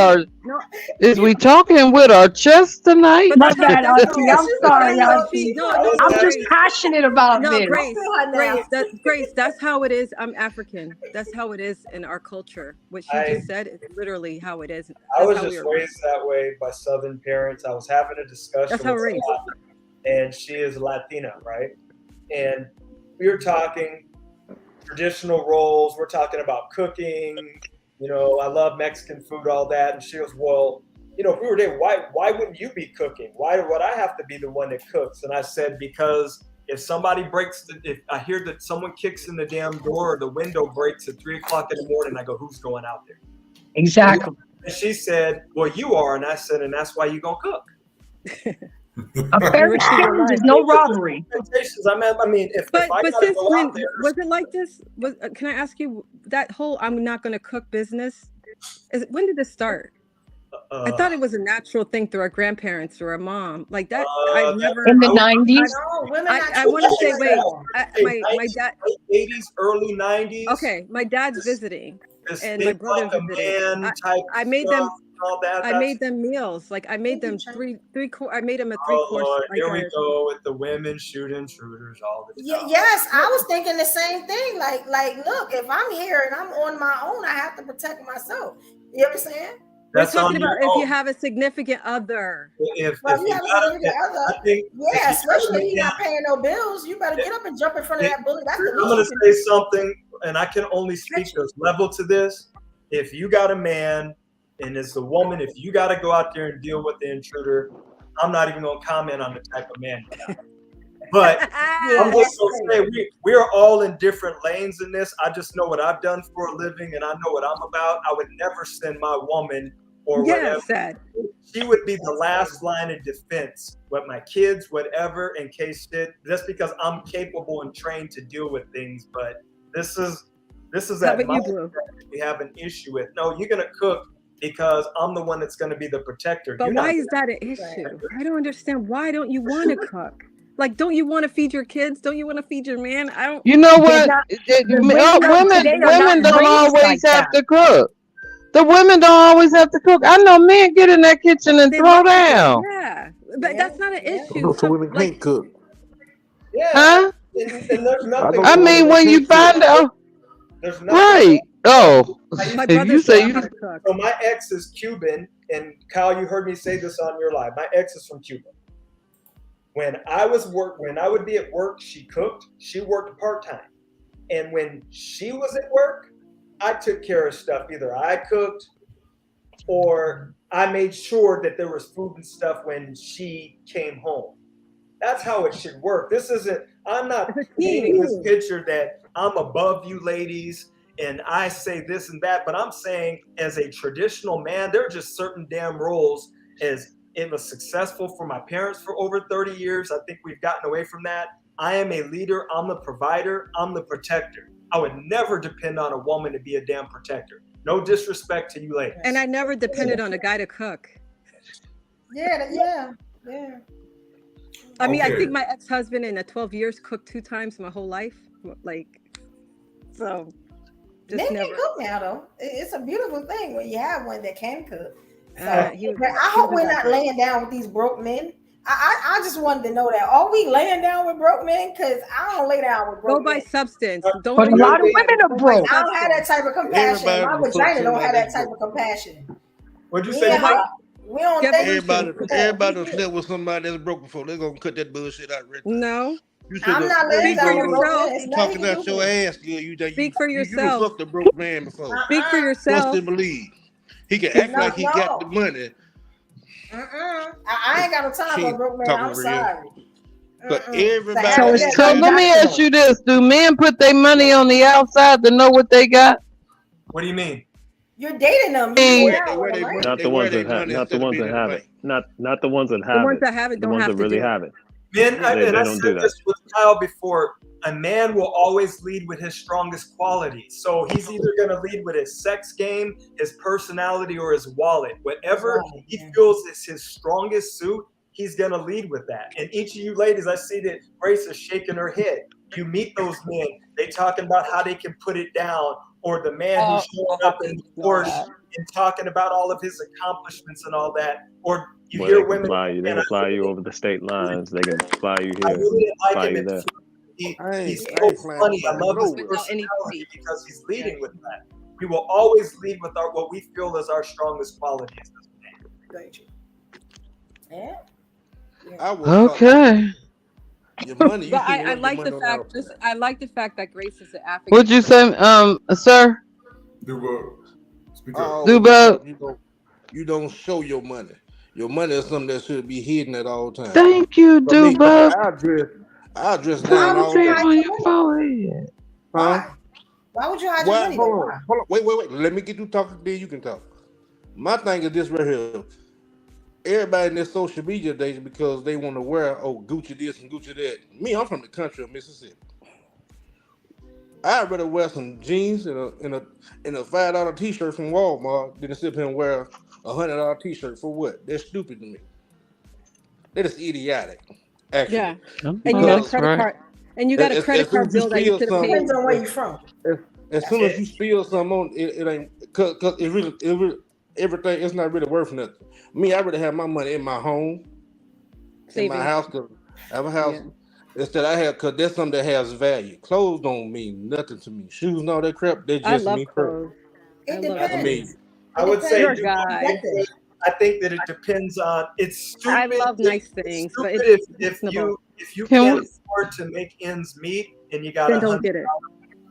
our chest tonight? My bad, Auntie. I'm sorry, Auntie. I'm just passionate about this. Grace, that's how it is. I'm African. That's how it is in our culture. What she just said is literally how it is. I was just raised that way by Southern parents. I was having a discussion That's how with raised. and she is Latina, right? And we were talking traditional roles. We're talking about cooking. I love Mexican food, all that. And she goes, well, if we were there, why wouldn't you be cooking? Why would I have to be the one that cooks? And I said, because if somebody if I hear that someone kicks in the damn door or the window breaks at 3 o'clock in the morning, I go, who's going out there? Exactly. And she said, well, you are. And I said, and that's why you going to cook. A fair exchange is no robbery. I mean, if I gotta since go when out there, was it like this? Can I ask you that whole "I'm not going to cook" business? When did this start? I thought it was a natural thing through our grandparents or our mom, like that. I've never in the 90s. I want to say, wait, my dad, 80s, early 90s. Okay, my dad's visiting, and my brother visiting. I made them. I made them meals. Like I made them three course. I made them a 3-course. Lord, here we go with the women shooting intruders all the time. Yes, I was thinking the same thing. Like, look, if I'm here and I'm on my own, I have to protect myself. You know what I'm saying? We're talking about if you have a significant other. If you have a significant other, especially if you're not paying no bills, you better get up and jump in front of that bully. That's the I'm going to say something, and I can only speak this level to this. if you got a man and it's the woman, if you got to go out there and deal with the intruder, I'm not even going to comment on the type of man you got. But I'm just going to say we are all in different lanes in this. I just know what I've done for a living and I know what I'm about. I would never send my woman or whatever. She would be the last line of defense with my kids, whatever, in case shit. Just because I'm capable and trained to deal with things, but this is that mindset we have an issue with. No, you're gonna cook because I'm the one that's gonna be the protector. But why is that an issue? I don't understand. Why don't you want to cook? Like, don't you want to feed your kids? Don't you want to feed your man? I don't. You know what? Women don't always have to cook. The women don't always have to cook. I know men get in that kitchen and throw down. Yeah, but that's not an issue. So women can't cook. Yeah. Huh? And there's nothing. I mean, when you find out, there's nothing. right? Oh, you say you. So my ex is Cuban, and Kyle, you heard me say this on your live. My ex is from Cuba. When I would be at work, she cooked. She worked part-time, and when she was at work, I took care of stuff. Either I cooked or I made sure that there was food and stuff when she came home. That's how it should work. I'm not painting this picture that I'm above you ladies and I say this and that, but I'm saying as a traditional man, there are just certain damn roles. As it was successful for my parents for over 30 years. I think we've gotten away from that. I am a leader. I'm the provider. I'm the protector. I would never depend on a woman to be a damn protector. No disrespect to you ladies. And I never depended on a guy to cook. Yeah. I mean, I think my ex-husband in 12 years cooked 2 times my whole life. Like, so just men never. can cook now, though. It's a beautiful thing when you have one that can cook. So, but I hope we're not laying down with these broke men. I just wanted to know that. Are we laying down with broke men? Because I don't lay down with broke men. Go by substance. Don't. But a lot of women are broke. I don't have that type of compassion. My vagina don't have that type of compassion. What'd you say? We don't think everybody don't slept with somebody that's broke before. They're gonna cut that bullshit out right now. No. I'm not laying down with broke men. You talking out your ass, girl. Speak for yourself. You fucked a broke man before. Speak for yourself. Trust and believe. He can act like he got the money. I ain't got no time for a broke man. I'm sorry. But everybody. So let me ask you this: do men put their money on the outside to know what they got? What do you mean? You're dating them. Not the ones that have. Not the ones that have it. Not the ones that have it. The ones that have it don't have to really have it. Men, they I don't said do this with Kyle before. A man will always lead with his strongest qualities. So he's either going to lead with his sex game, his personality, or his wallet. Whatever he feels is his strongest suit, he's going to lead with that. And each of you ladies, I see that Grace is shaking her head. You meet those men, they talking about how they can put it down, or the man who's showing up in the Porsche and talking about all of his accomplishments and all that. Or you hear women. They can fly you over the state lines. They can fly you here, fly you there. He's so funny. I love his personality because he's leading with that. We will always lead with what we feel is our strongest qualities. Yeah. Okay. Your money. But I like the fact. I like the fact that Grace is an advocate. What'd you say, sir? You don't show your money. Your money is something that should be hidden at all times. Thank you, Duba. I'll dress down all day. On your forehead. Huh? Why would you hide your money? Hold on. Wait. Let me get you talking, then you can talk. My thing is this right here. Everybody in this social media days because they want to wear Gucci this and Gucci that. Me, I'm from the country of Mississippi. I'd rather wear some jeans and a $5 t-shirt from Walmart than to sit here and wear a $100 t-shirt for what? They're stupid to me. They're just idiotic. Actually. Yeah. And you got a credit card. And you got a credit card bill that you could have paid. Depends on where you're from. As soon as you spill something on it ain't cause it really everything, it's not really worth nothing. Me, I really have my money in my home, in my house, cause I have a house. Instead, I have because that's something that has value. Clothes don't mean nothing to me. Shoes and all that crap, they just mean crap. It depends. I would say, you're a guy. I think that it depends on. It's stupid. I love nice things, but if you can't afford to make ends meet and you got a $100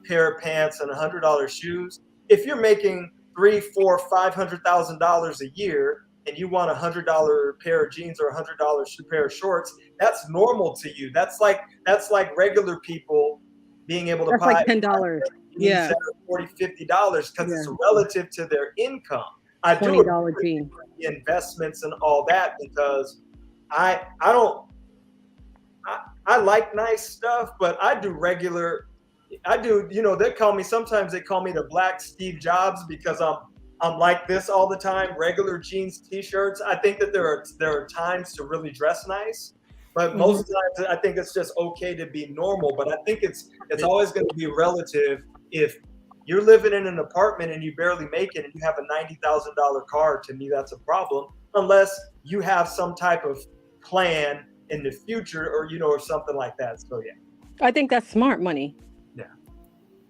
pair of pants and $100 shoes. If you're making $300,000, $400,000, $500,000 a year, and you want $100 pair of jeans or $100 pair of shorts, that's normal to you. That's like regular people being able to That's buy like $10. Yeah. $40, $50 because it's relative to their income. I do $20 jean. the investments and all that because I like nice stuff, but I do, sometimes they call me the Black Steve Jobs because I'm like this all the time, regular jeans, t-shirts. I think that there are times to really dress nice, but most times I think it's just okay to be normal. But I think it's always going to be relative. If you're living in an apartment and you barely make it and you have a $90,000 car, to me that's a problem, unless you have some type of plan in the future or something like that. So yeah. I think that's smart money. Yeah.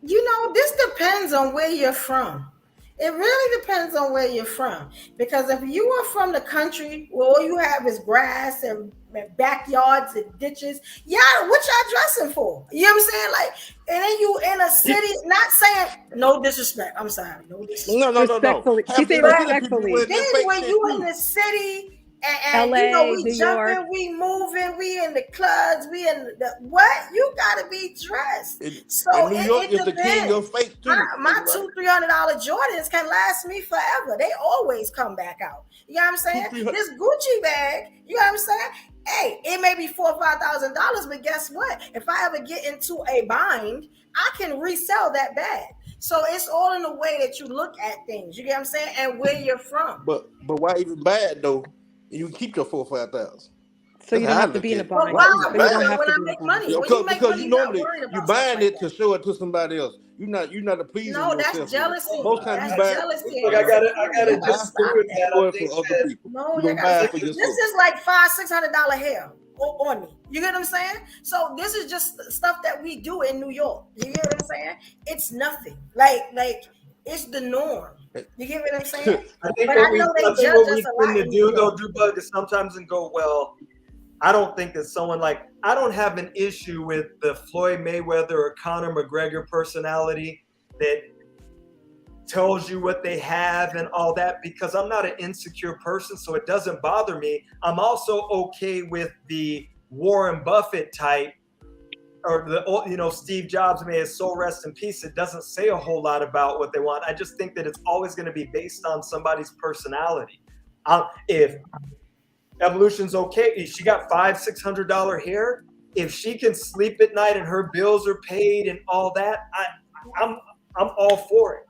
This depends on where you're from. It really depends on where you're from. Because if you are from the country where all you have is grass and backyards and ditches, what y'all dressing for? You know what I'm saying? Like, and then you in a city, not saying no disrespect. I'm sorry, no disrespect. No. Respectfully. She said respectfully. Then when you in the city and LA, we New jumping, York. we moving, we in the clubs, we in the what? You gotta be dressed. So New York is the king of fake too. My $200-$300 Jordans can last me forever. They always come back out. You know what I'm saying? This Gucci bag, you know what I'm saying? Hey, it may be $4,000 or $5,000, but guess what? If I ever get into a bind, I can resell that bag. So it's all in the way that you look at things. You get what I'm saying? And where you're from. But why even bad though? You can keep your $4,000 or $5,000. So you don't have to be in a bind. When I make money, because you normally you buying it to show it to somebody else. You're not a pleasing yourself. No, that's jealousy. Most times you That's buy. jealousy. Look, I gotta just stay with that. I think for other people. No, You don't buy it for yourself. this is like $500-$600 hair on me. You get what I'm saying? So this is just stuff that we do in New York. You get what I'm saying? It's nothing. Like it's the norm. You get what I'm saying? I think But what I we know they tend judge us a lot to in do New though, York. Drew Bug, is sometimes and go, well, I don't think that someone I don't have an issue with the Floyd Mayweather or Conor McGregor personality that tells you what they have and all that, because I'm not an insecure person, so it doesn't bother me. I'm also okay with the Warren Buffett type, or the Steve Jobs, may his soul rest in peace. It doesn't say a whole lot about what they want. I just think that it's always going to be based on somebody's personality. If Evolution's okay, if she got $500-$600 hair, if she can sleep at night and her bills are paid and all that, I'm all for it.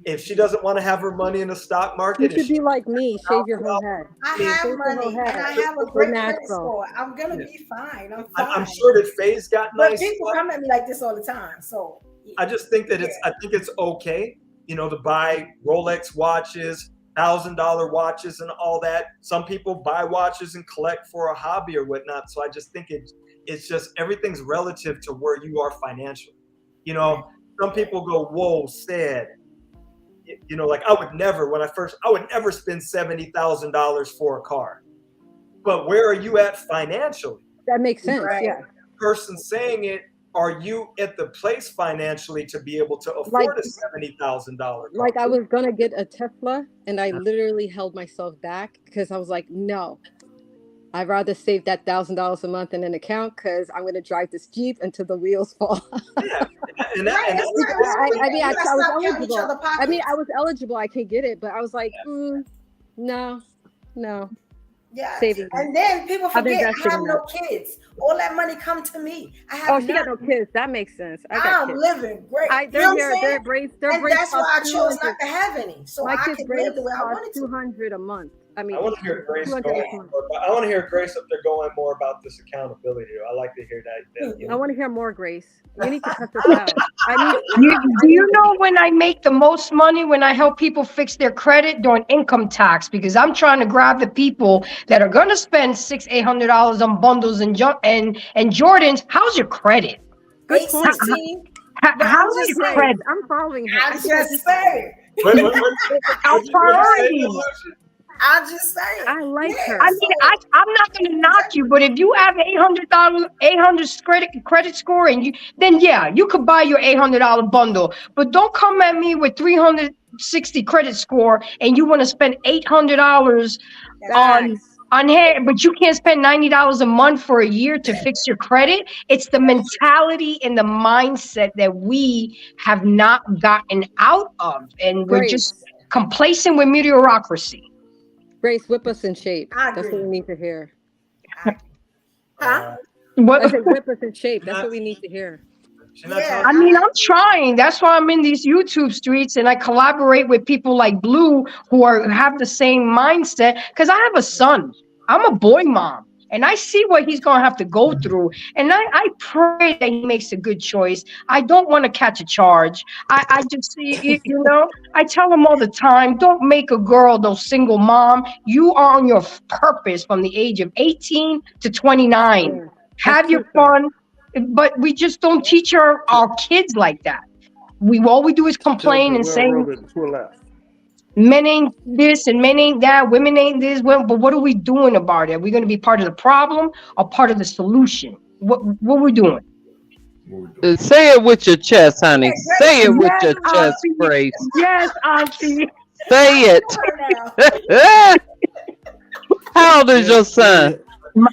If she doesn't want to have her money in the stock market, you should be like me, shave your whole head. I have money and I have a great credit score. I'm gonna be fine. I'm fine. I'm sure that Faye's got nice. But people come at me like this all the time. So I just think that I think it's okay, to buy Rolex watches, $1,000 watches and all that. Some people buy watches and collect for a hobby or whatnot. So I just think it's just everything's relative to where you are financially. Some people go, whoa, sad. I would never spend $70,000 for a car. But where are you at financially? That makes sense. Right. Yeah. The person saying it, are you at the place financially to be able to afford a $70,000 car? Like I was gonna get a Tesla, and I literally held myself back because I was like, no, I'd rather save that $1,000 a month in an account because I'm gonna drive this Jeep until the wheels fall. Yeah. I was eligible. I could get it, but I was like, no. Yeah. Saving. And then people forget I have no kids. All that money come to me. I have she got no kids. That makes sense. I'm living great. They're braids. And that's why I chose not to have any. So my I kids' can braids live the way I wanted to. $200 a month. I mean, I want to hear Grace up there going more about this accountability. I like to hear that. I want to hear more, Grace. You need to cut this out. Do you know when I make the most money? When I help people fix their credit during income tax, because I'm trying to grab the people that are going to spend $600-$800 on bundles and Jordans. How's your credit? Good point. How's your credit? I'm following her. I just said Our priorities. I'm just saying. I like Yeah, her. I mean, I'm not going to knock you, but if you have $800 credit score, and then yeah, you could buy your $800 bundle. But don't come at me with 360 credit score, and you want to spend $800 Facts. on hair, but you can't spend $90 a month for a year to fix your credit. It's the mentality and the mindset that we have not gotten out of, and we're just Grace. complacent with mediocrity. Grace, whip us in shape. I That's agree. what we need to hear. Huh? What? I said whip us in shape. That's what we need to hear. She's not Yeah. I mean, I'm trying. That's why I'm in these YouTube streets, and I collaborate with people like Blue who have the same mindset. Because I have a son. I'm a boy mom, and I see what he's gonna have to go through. And I pray that he makes a good choice. I don't want to catch a charge. I just see, I tell him all the time, don't make a girl no single mom. You are on your purpose from the age of 18 to 29. Yeah. Have your fun. But we just don't teach our kids like that. All we do is complain and say men ain't this and men ain't that, women ain't this. Well, but what are we doing about it? Are we going to be part of the problem or part of the solution? What we doing? Say it with your chest, honey. Say it with your chest, Grace. Yes, Auntie. Say it. How old is your son?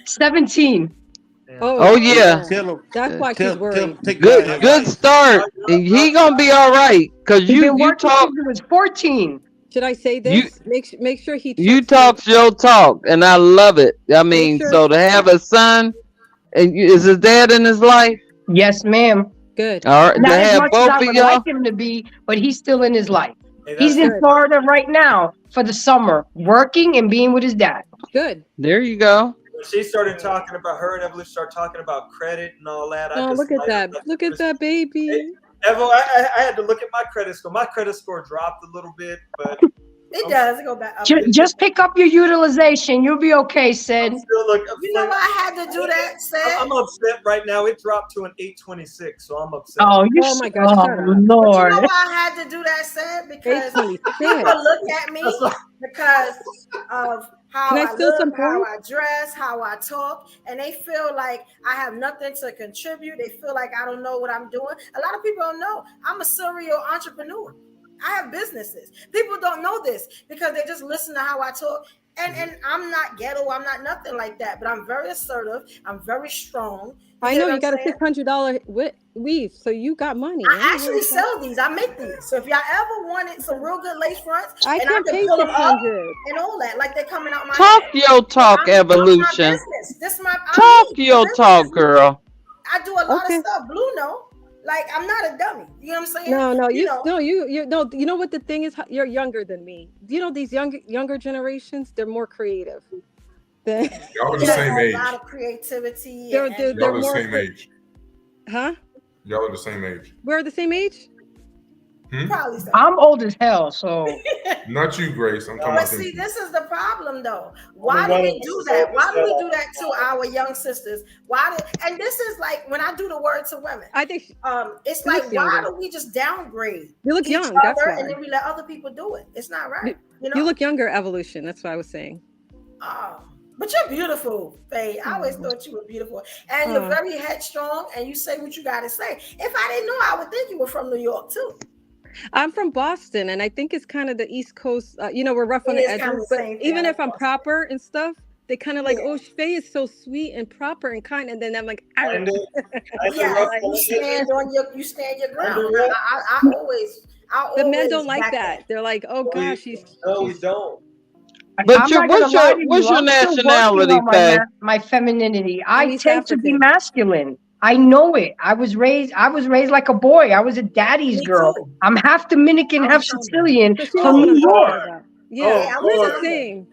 17. Oh yeah. That's why she's worried. Good start. He gonna be all right. Cause you talk. He was 14. Should I say this? Make sure he. You talk your talk, and I love it. I mean, sure- so to have a son, and is his dad in his life? Yes, ma'am. Good. All right. Not To as have much as both I of would y'all. like him to be, but he's still in his life. Hey, He's in good. Florida right now for the summer, working and being with his dad. Good. There you go. When she started talking about her and Evolution started talking about credit and all that. Oh, look at that! Look at that baby. Evo, I had to look at my credit score. My credit score dropped a little bit, but It does. It go back up. Just pick up your utilization. You'll be okay, Sid. You know why I had to do that, Sid? I'm upset right now. It dropped to an 826, so I'm upset. Oh, you Oh my gosh, oh, shut up. Lord. You know why I had to do that, Sid? Because 826. people look at me because of how Can I I steal some look, how points? I dress, how I talk, and they feel like I have nothing to contribute. They feel like I don't know what I'm doing. A lot of people don't know I'm a serial entrepreneur. I have businesses. People don't know this because they just listen to how I talk. And I'm not ghetto. I'm not nothing like that. But I'm very assertive. I'm very strong. I get know what you I'm got a saying? $600 weave, so you got money. I actually sell these. I make these. So if y'all ever wanted some real good lace fronts, I and can't I pay can pull them up 600. and all that, like they're coming out my Talk head. your talk, I'm my Evolution. business. This my Talk your talk, girl. I do a lot Okay. of stuff. Blue know. Like I'm not a dummy. You know what I'm saying? No, you know. you know what the thing is? You're younger than me. You know these younger generations, they're more creative. Y'all are the Yeah, same a age. lot of creativity. They're and- Y'all are the more same age. Huh? Y'all are the same age. We're the same age? Probably so. I'm old as hell, so Not you, Grace. I'm talking But about see, them. this is the problem, though. Why do we do that? Why do we do that to our young sisters? And this is like when I do the word to women. I think it's she like looks why younger. do we just downgrade You look each young, other that's why. and then we let other people do it? It's not right. You know. You look younger, Evolution. That's what I was saying. But you're beautiful, Faye. I always thought you were beautiful, and you're very headstrong, and you say what you got to say. If I didn't know, I would think you were from New York too. I'm from Boston, and I think it's kind of the East Coast. We're rough on It the is kinda edges, the but same thing. even I if I'm like proper and stuff, they kind of like, oh, Faye is so sweet and proper and kind, and then I'm like, Yeah, you stand your ground. I always the men don't like that. They're like, oh gosh, No, we don't. But I'm not gonna what's lie your to you, what's your I'm still working nationality, on Faye? my femininity. I I'm East tend to be African. masculine. I know it. I was raised like a boy. I was a daddy's girl. too. I'm half Dominican, half Sicilian So she from knows what New I'm talking York. about. Yeah, Oh, we're Lord. the same.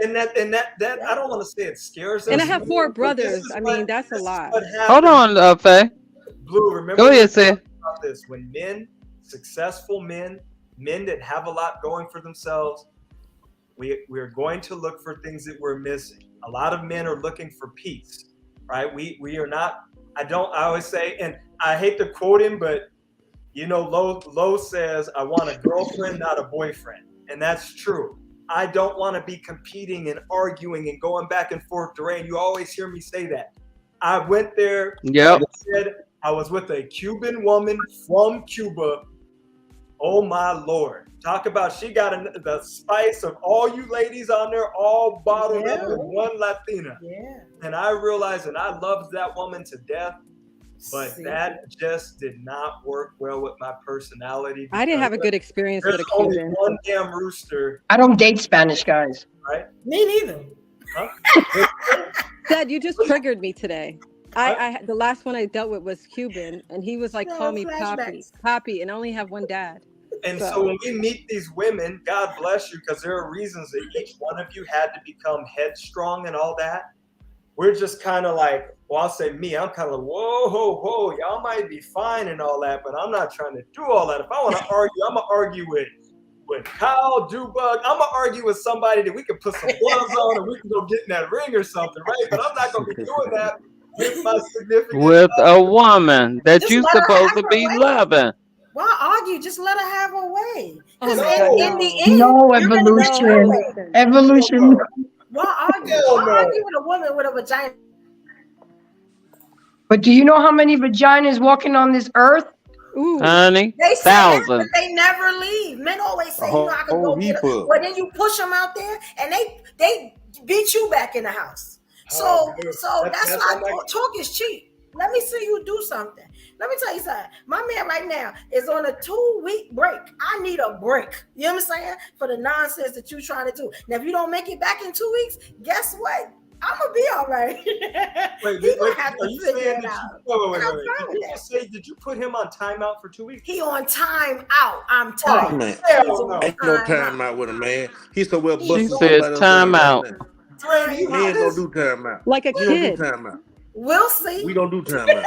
And that I don't want to say it scares us. And I have 4 but brothers. this is I what- mean, that's a this is lot. what Hold happens. on, Faye. Blue, remember Go ahead, we Sid. talked about this when successful men that have a lot going for themselves, we're going to look for things that we're missing. A lot of men are looking for peace, right? We are not. I always say, and I hate to quote him, but Lo says, "I want a girlfriend, not a boyfriend," and that's true. I don't want to be competing and arguing and going back and forth. Durain, you always hear me say that. I went there. Yep. Like I said, I was with a Cuban woman from Cuba. Oh my Lord. Talk about she got the spice of all you ladies on there, all bottled up with one Latina. Yeah. And I realized, and I loved that woman to death, but that just did not work well with my personality. I didn't have a good experience with a There's only Cuban. one damn rooster. I don't date Spanish guys. Right? Me neither. Huh? Dad, you just triggered me today. I the last one I dealt with was Cuban, and he was like, "Call me Poppy," and I only have one dad. And so when we meet these women, God bless you, because there are reasons that each one of you had to become headstrong and all that. We're just kind of like, well, I'll say me, I'm kind of like, whoa, y'all might be fine and all that, but I'm not trying to do all that. If I want to argue, I'm going to argue with Kyle, Dubug. I'm going to argue with somebody that we can put some gloves on and we can go get in that ring or something, right? But I'm not going to be doing that with my significant With a woman that you're supposed to be loving. Why argue? Just let her have her way. Because in the end, No you're gonna evolution. Evolution. Why argue? Why argue with a woman with a vagina? But do you know how many vaginas walking on this earth? Ooh. Honey, They say that, but thousands. they never leave. Men always say, I can go get her. But then you push them out there, and they beat you back in the house. So that's why talk is cheap. Let me see you do something. Let me tell you something. My man right now is on a 2-week break. I need a break. You know what I'm saying? For the nonsense that you're trying to do. Now, if you don't make it back in 2 weeks, guess what? I'm gonna be all right. Did you put him on timeout for 2 weeks? He on timeout. I'm telling you. Ain't no timeout with a man. He's so well busted. She said timeout. Men don't do timeout. Like a kid. Don't do timeout. We'll see. We don't do timeout.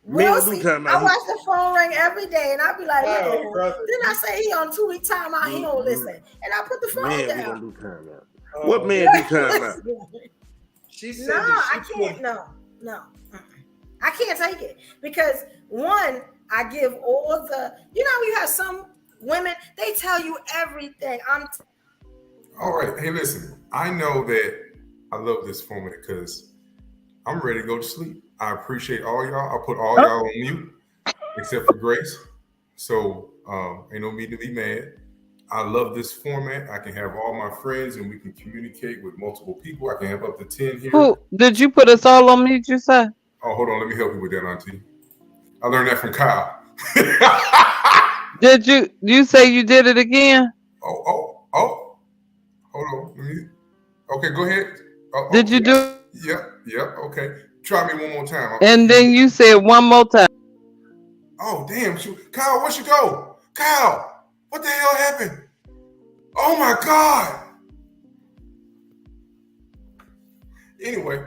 We'll see. I watch the phone ring every day, and I'll be like, then I say he on 2-week timeout. He don't listen, and I put the phone down. We don't do timeout. What man do timeout? She said I can't. No. I can't take it because one, I give all the. You have some women. They tell you everything. All right. Hey, listen. I know that I love this format because I'm ready to go to sleep. I appreciate all y'all. I put all y'all on mute except for Grace. So ain't no need to be mad. I love this format. I can have all my friends and we can communicate with multiple people. I can have up to 10 here. Who did you put us all on mute, you said? Oh, hold on. Let me help you with that, Auntie. I learned that from Kyle. Did you say you did it again? Oh. Hold on. Okay, go ahead. Did you do? Yep. Okay. Try me one more time. And then you said one more time. Oh, damn. Kyle, where'd you go? Kyle, what the hell happened? Oh, my God. Anyway,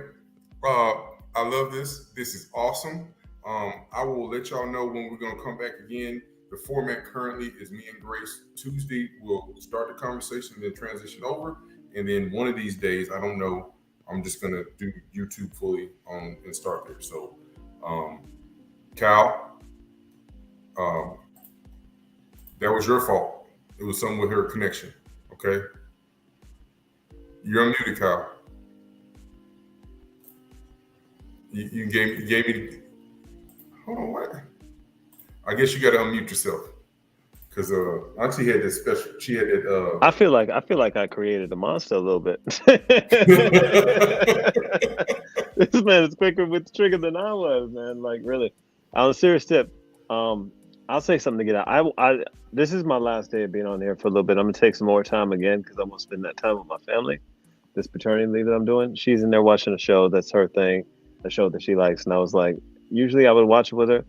I love this. This is awesome. I will let y'all know when we're going to come back again. The format currently is me and Grace. Tuesday, we'll start the conversation, then transition over. And then one of these days, I don't know, I'm just going to do YouTube fully and start there. So, Cal, that was your fault. It was something with her connection. Okay? You're unmuted, Cal. You gave me. Hold on, what? I guess you got to unmute yourself because Auntie had this special. She had that. I feel like I created a monster a little bit. This man is quicker with the trigger than I was, man. Like really. On a serious tip, I'll say something to get out. This is my last day of being on here for a little bit. I'm gonna take some more time again because I'm gonna spend that time with my family. This paternity leave that I'm doing. She's in there watching a show that's her thing, a show that she likes, and I was like, usually I would watch it with her.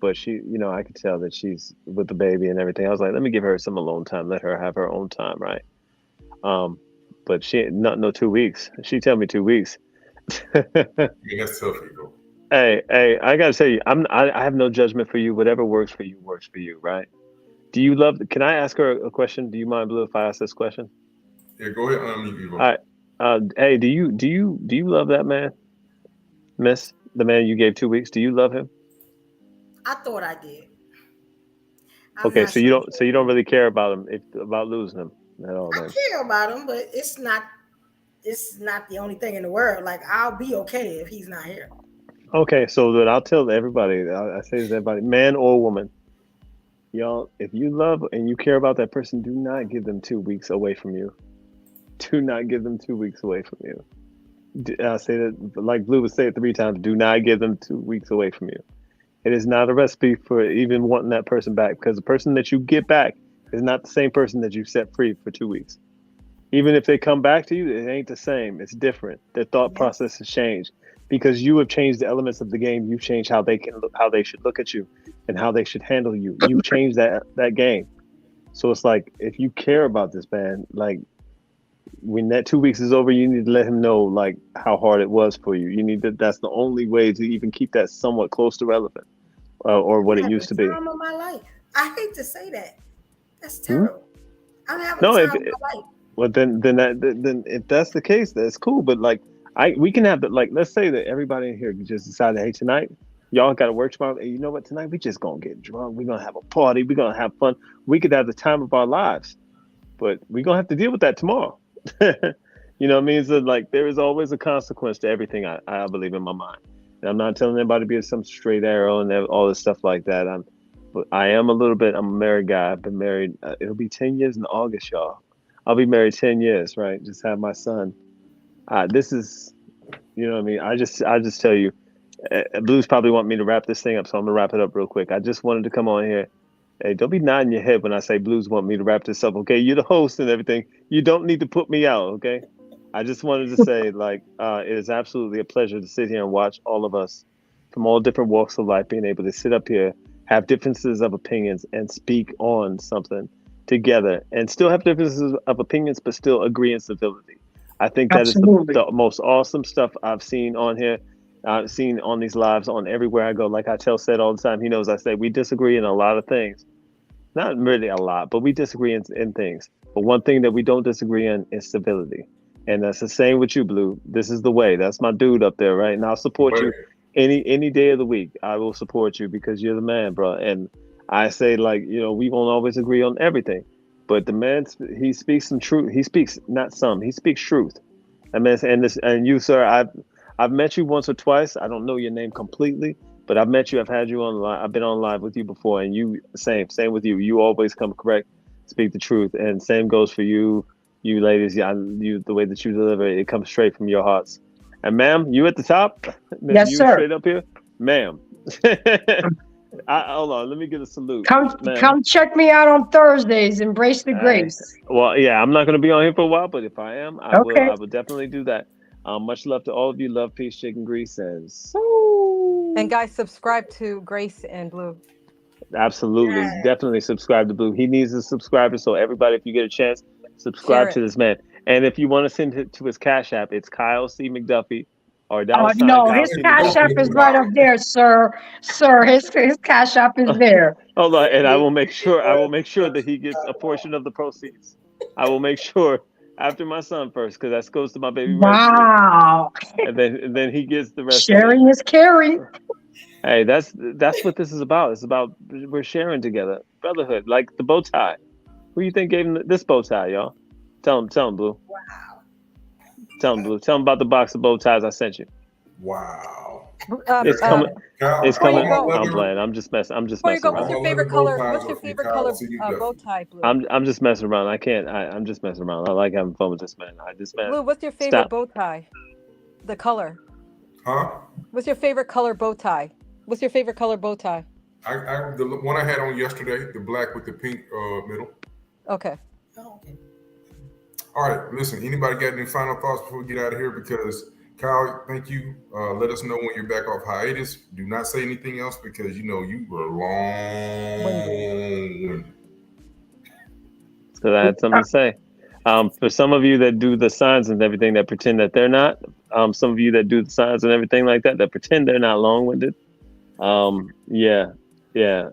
But she, I could tell that she's with the baby and everything. I was like, let me give her some alone time. Let her have her own time, right? But she, no 2 weeks. She tell me 2 weeks. That's tough, ego. Hey, I gotta tell you, I have no judgment for you. Whatever works for you, right? Do you love? Can I ask her a question? Do you mind, Blue, if I ask this question? Yeah, go ahead. Unmute, Evo. All right. Hey, do you love that man, Miss? The man you gave 2 weeks. Do you love him? I thought I did. Okay, so you don't really care about him about losing him. at all. I Then care about him, but it's not the only thing in the world. Like I'll be okay if he's not here. okay. So that I'll tell everybody. I say this to everybody, man or woman, y'all. If you love and you care about that person, do not give them 2 weeks away from you. Do not give them 2 weeks away from you. I say that like Blue would say it 3 times. Do not give them 2 weeks away from you. It is not a recipe for even wanting that person back because the person that you get back is not the same person that you set free for 2 weeks. Even if they come back to you, it ain't the same. It's different. Their thought Yeah. process has changed because you have changed the elements of the game. You've changed how they can look, how they should look at you, and how they should handle you. You've changed that game. So it's like if you care about this man, like when that 2 weeks is over, you need to let him know like how hard it was for you. You need to. That's the only way to even keep that somewhat close to relevant, or what I'm it used to having be. time of my life. I hate to say that. That's Hmm? terrible. I'm having No, if time of my life. well then if that's the case, that's cool. But like we can have the like let's say that everybody in here just decided, hey, tonight y'all got to work tomorrow. Hey, you know what? Tonight we just gonna get drunk. We're gonna have a party. We're gonna have fun. We could have the time of our lives, but we're gonna have to deal with that tomorrow. You know what I mean? So like there is always a consequence to everything. I believe in my mind. And I'm not telling anybody to be some straight arrow and all this stuff like that. But I am a little bit. I'm a married guy. I've been married. It'll be 10 years in August, y'all. I'll be married 10 years, right? Just have my son. This is, you know what I mean. I just tell you, Blues probably want me to wrap this thing up, so I'm gonna wrap it up real quick. I just wanted to come on here. Hey, don't be nodding your head when I say Blues want me to wrap this up. Okay, you're the host and everything. You don't need to put me out. Okay. I just wanted to say, like, it is absolutely a pleasure to sit here and watch all of us from all different walks of life being able to sit up here, have differences of opinions, and speak on something together, and still have differences of opinions, but still agree in civility. I think that is Absolutely. the most awesome stuff I've seen on here. I've seen on these lives, on everywhere I go. Like I tell said all the time, he knows I say we disagree in a lot of things. Not really a lot, but we disagree in things. But one thing that we don't disagree in is civility. And that's the same with you, Blue. This is the way. That's my dude up there, right? And I'll support But you any day of the week. I will support you because you're the man, bro. And I say, like, we won't always agree on everything, but the man, he speaks some truth. He speaks not some. He speaks truth. I mean, and you, sir. I've met you once or twice. I don't know your name completely, but I've met you. I've had you on live. I've been on live with you before, and you same with you. You always come correct, speak the truth, and same goes for you ladies. Yeah, you the way that you deliver it comes straight from your hearts. And ma'am, you at the top, Miss Yes, you sir. straight up here, ma'am. Hold on, let me get a salute, ma'am. Come check me out on Thursdays. Embrace the I, grace. well, yeah, I'm not going to be on here for a while, but if I am, I will. Okay. I will definitely do that. Much love to all of you. Love, peace, chicken grease, and so And guys, subscribe to Grace and Blue. absolutely, definitely subscribe to Blue. He needs a subscriber, so everybody, if you get a chance, subscribe Share to it. this man. And if you want to send it to his Cash App, it's Kyle C. McDuffie or No, Kyle his C. cash app McDuffie. is right up there, sir. Sir, his cash app is there. Hold on, and I will make sure. I will make sure that he gets a portion of the proceeds. I will make sure after my son first, because that goes to my baby registry, Wow. and then he gets the rest of it. Sharing is caring. Hey, that's what this is about. It's about we're sharing together, brotherhood, like the bow tie. Who you think gave him this bow tie, y'all? Tell him, Blue. Wow. Tell him, Blue. Tell him about the box of bow ties I sent you. wow. It's Kyle, coming. Kyle, It's Before coming. you go, I'm playing. I'm just messing. I'm just before you messing go, what's around. your I'm gonna favorite let both color? ties What's your off you, favorite Kyle. color See you, bow Duffy. tie, Blue? I'm just messing around. I can't. I'm just messing around. I like having fun with this man. Blue, what's your favorite Stop. bow tie? The color. Huh? What's your favorite color bow tie? What's your favorite color bow tie? The one I had on yesterday, the black with the pink middle. Okay. Oh, okay. All right, listen. Anybody got any final thoughts before we get out of here? Because Kyle, thank you. Let us know when you're back off hiatus. Do not say anything else because you were long. So I had something to say. For some of you that do the signs and everything that pretend that they're not, some of you that do the signs and everything like that pretend they're not long-winded. Yeah, yeah,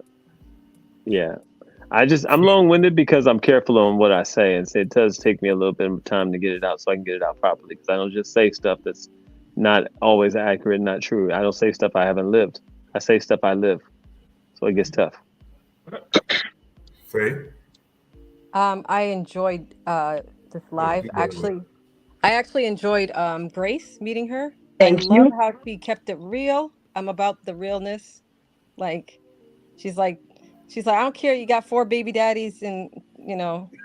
yeah. I'm long-winded because I'm careful on what I say, and so it does take me a little bit of time to get it out so I can get it out properly. Because I don't just say stuff that's not always accurate, and not true. I don't say stuff I haven't lived. I say stuff I live, so it gets tough. Faye? I enjoyed this live. I actually enjoyed Grace, meeting her. I Thank love you. how she kept it real. I'm about the realness. Like she's like I don't care, you got 4 baby daddies and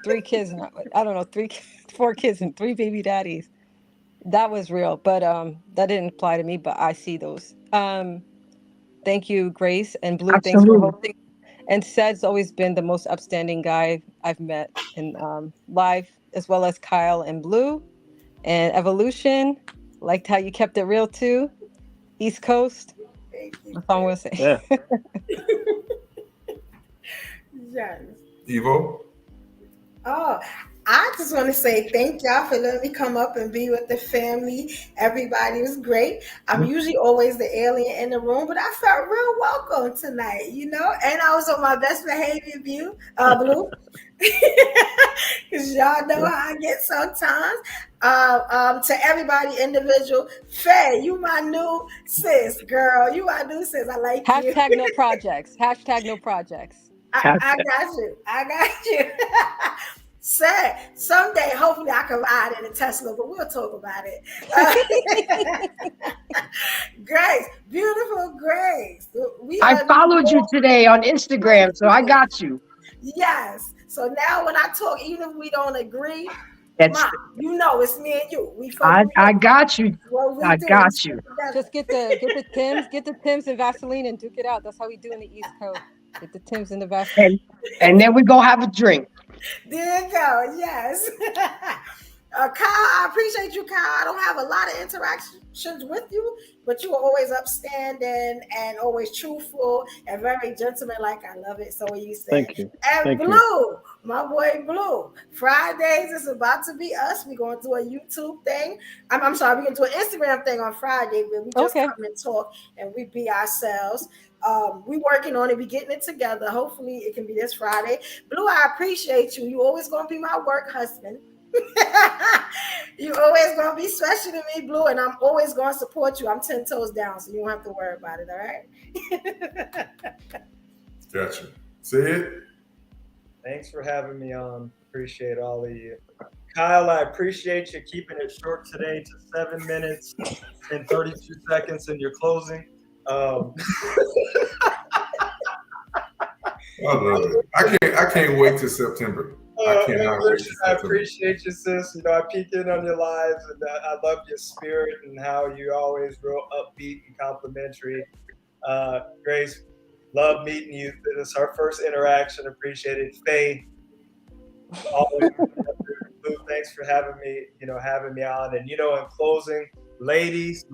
3 kids. I don't know, 4 kids and 3 baby daddies. That was real, but that didn't apply to me, but I see those. Thank you, Grace and Blue. Thanks for Absolutely. hosting. And Sed's always been the most upstanding guy I've met in live, as well as Kyle and Blue. And Evolution, liked how you kept it real too. East Coast. Thank you. That's all I'm gonna say. Yeah. Yes. Evo. Oh, I just want to say thank y'all for letting me come up and be with the family. Everybody was great. I'm usually always the alien in the room, but I felt real welcome tonight, and I was on my best behavior Blue. Because y'all know how I get sometimes. To everybody individual, Faye, you my new sis, girl. You my new sis. I like you. Hashtag no projects. Hashtag no projects. I got you. I got you. Say someday, hopefully, I can ride in a Tesla, but we'll talk about it. Grace, beautiful Grace. I followed you today on Instagram, so I got you. Yes. So now when I talk, even if we don't agree, That's Mom, it's me and you. We I got you. what we I do. got you. Just get the Tims and Vaseline and duke it out. That's how we do in the East Coast. Get the Tims and the Vaseline. And then we go have a drink. There you go. Yes. Kyle, I appreciate you, Kyle. I don't have a lot of interactions with you, but you are always upstanding and always truthful and very gentleman-like. I love it. So what you said. Thank you. And Thank Blue, you. my boy Blue. Fridays is about to be us. We're going to do a YouTube thing. I'm sorry, we're going to do an Instagram thing on Friday where we just come and talk and we be ourselves. We working on it. We getting it together. Hopefully it can be this Friday. Blue, I appreciate you. You always going to be my work husband. You always gonna be special to me, Blue, and I'm always gonna support you. I'm 10 toes down, so you don't have to worry about it. All right. Gotcha. Say it. Thanks for having me on. Appreciate all of you. Kyle, I appreciate you keeping it short today to 7 minutes and 32 seconds in your closing. I love it. I can't wait till September. I appreciate you, sis. I peek in on your lives, and I love your spirit and how you always real upbeat and complimentary. Grace, love meeting you. This is our first interaction. Appreciate it. Faye, always. Thanks for having me on. And in closing, ladies,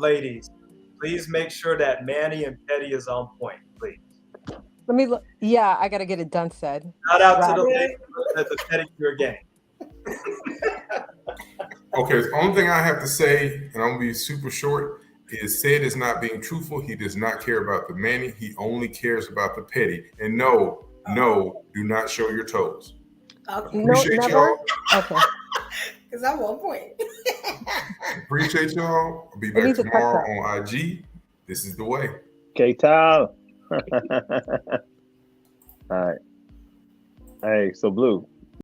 please make sure that Manny and Petty is on point, please. Let me look. Yeah, I gotta get it done. Said. Shout out to the ladies at the pedicure game. Okay, the only thing I have to say, and I'm gonna be super short, is Sid is not being truthful. He does not care about the Manny. He only cares about the petty. And no, do not show your toes. Okay. Appreciate y'all. Okay. Because I'm on point. Appreciate y'all. I'll be back tomorrow on IG. This is the way. K-Town. All right. Hey, so Blue,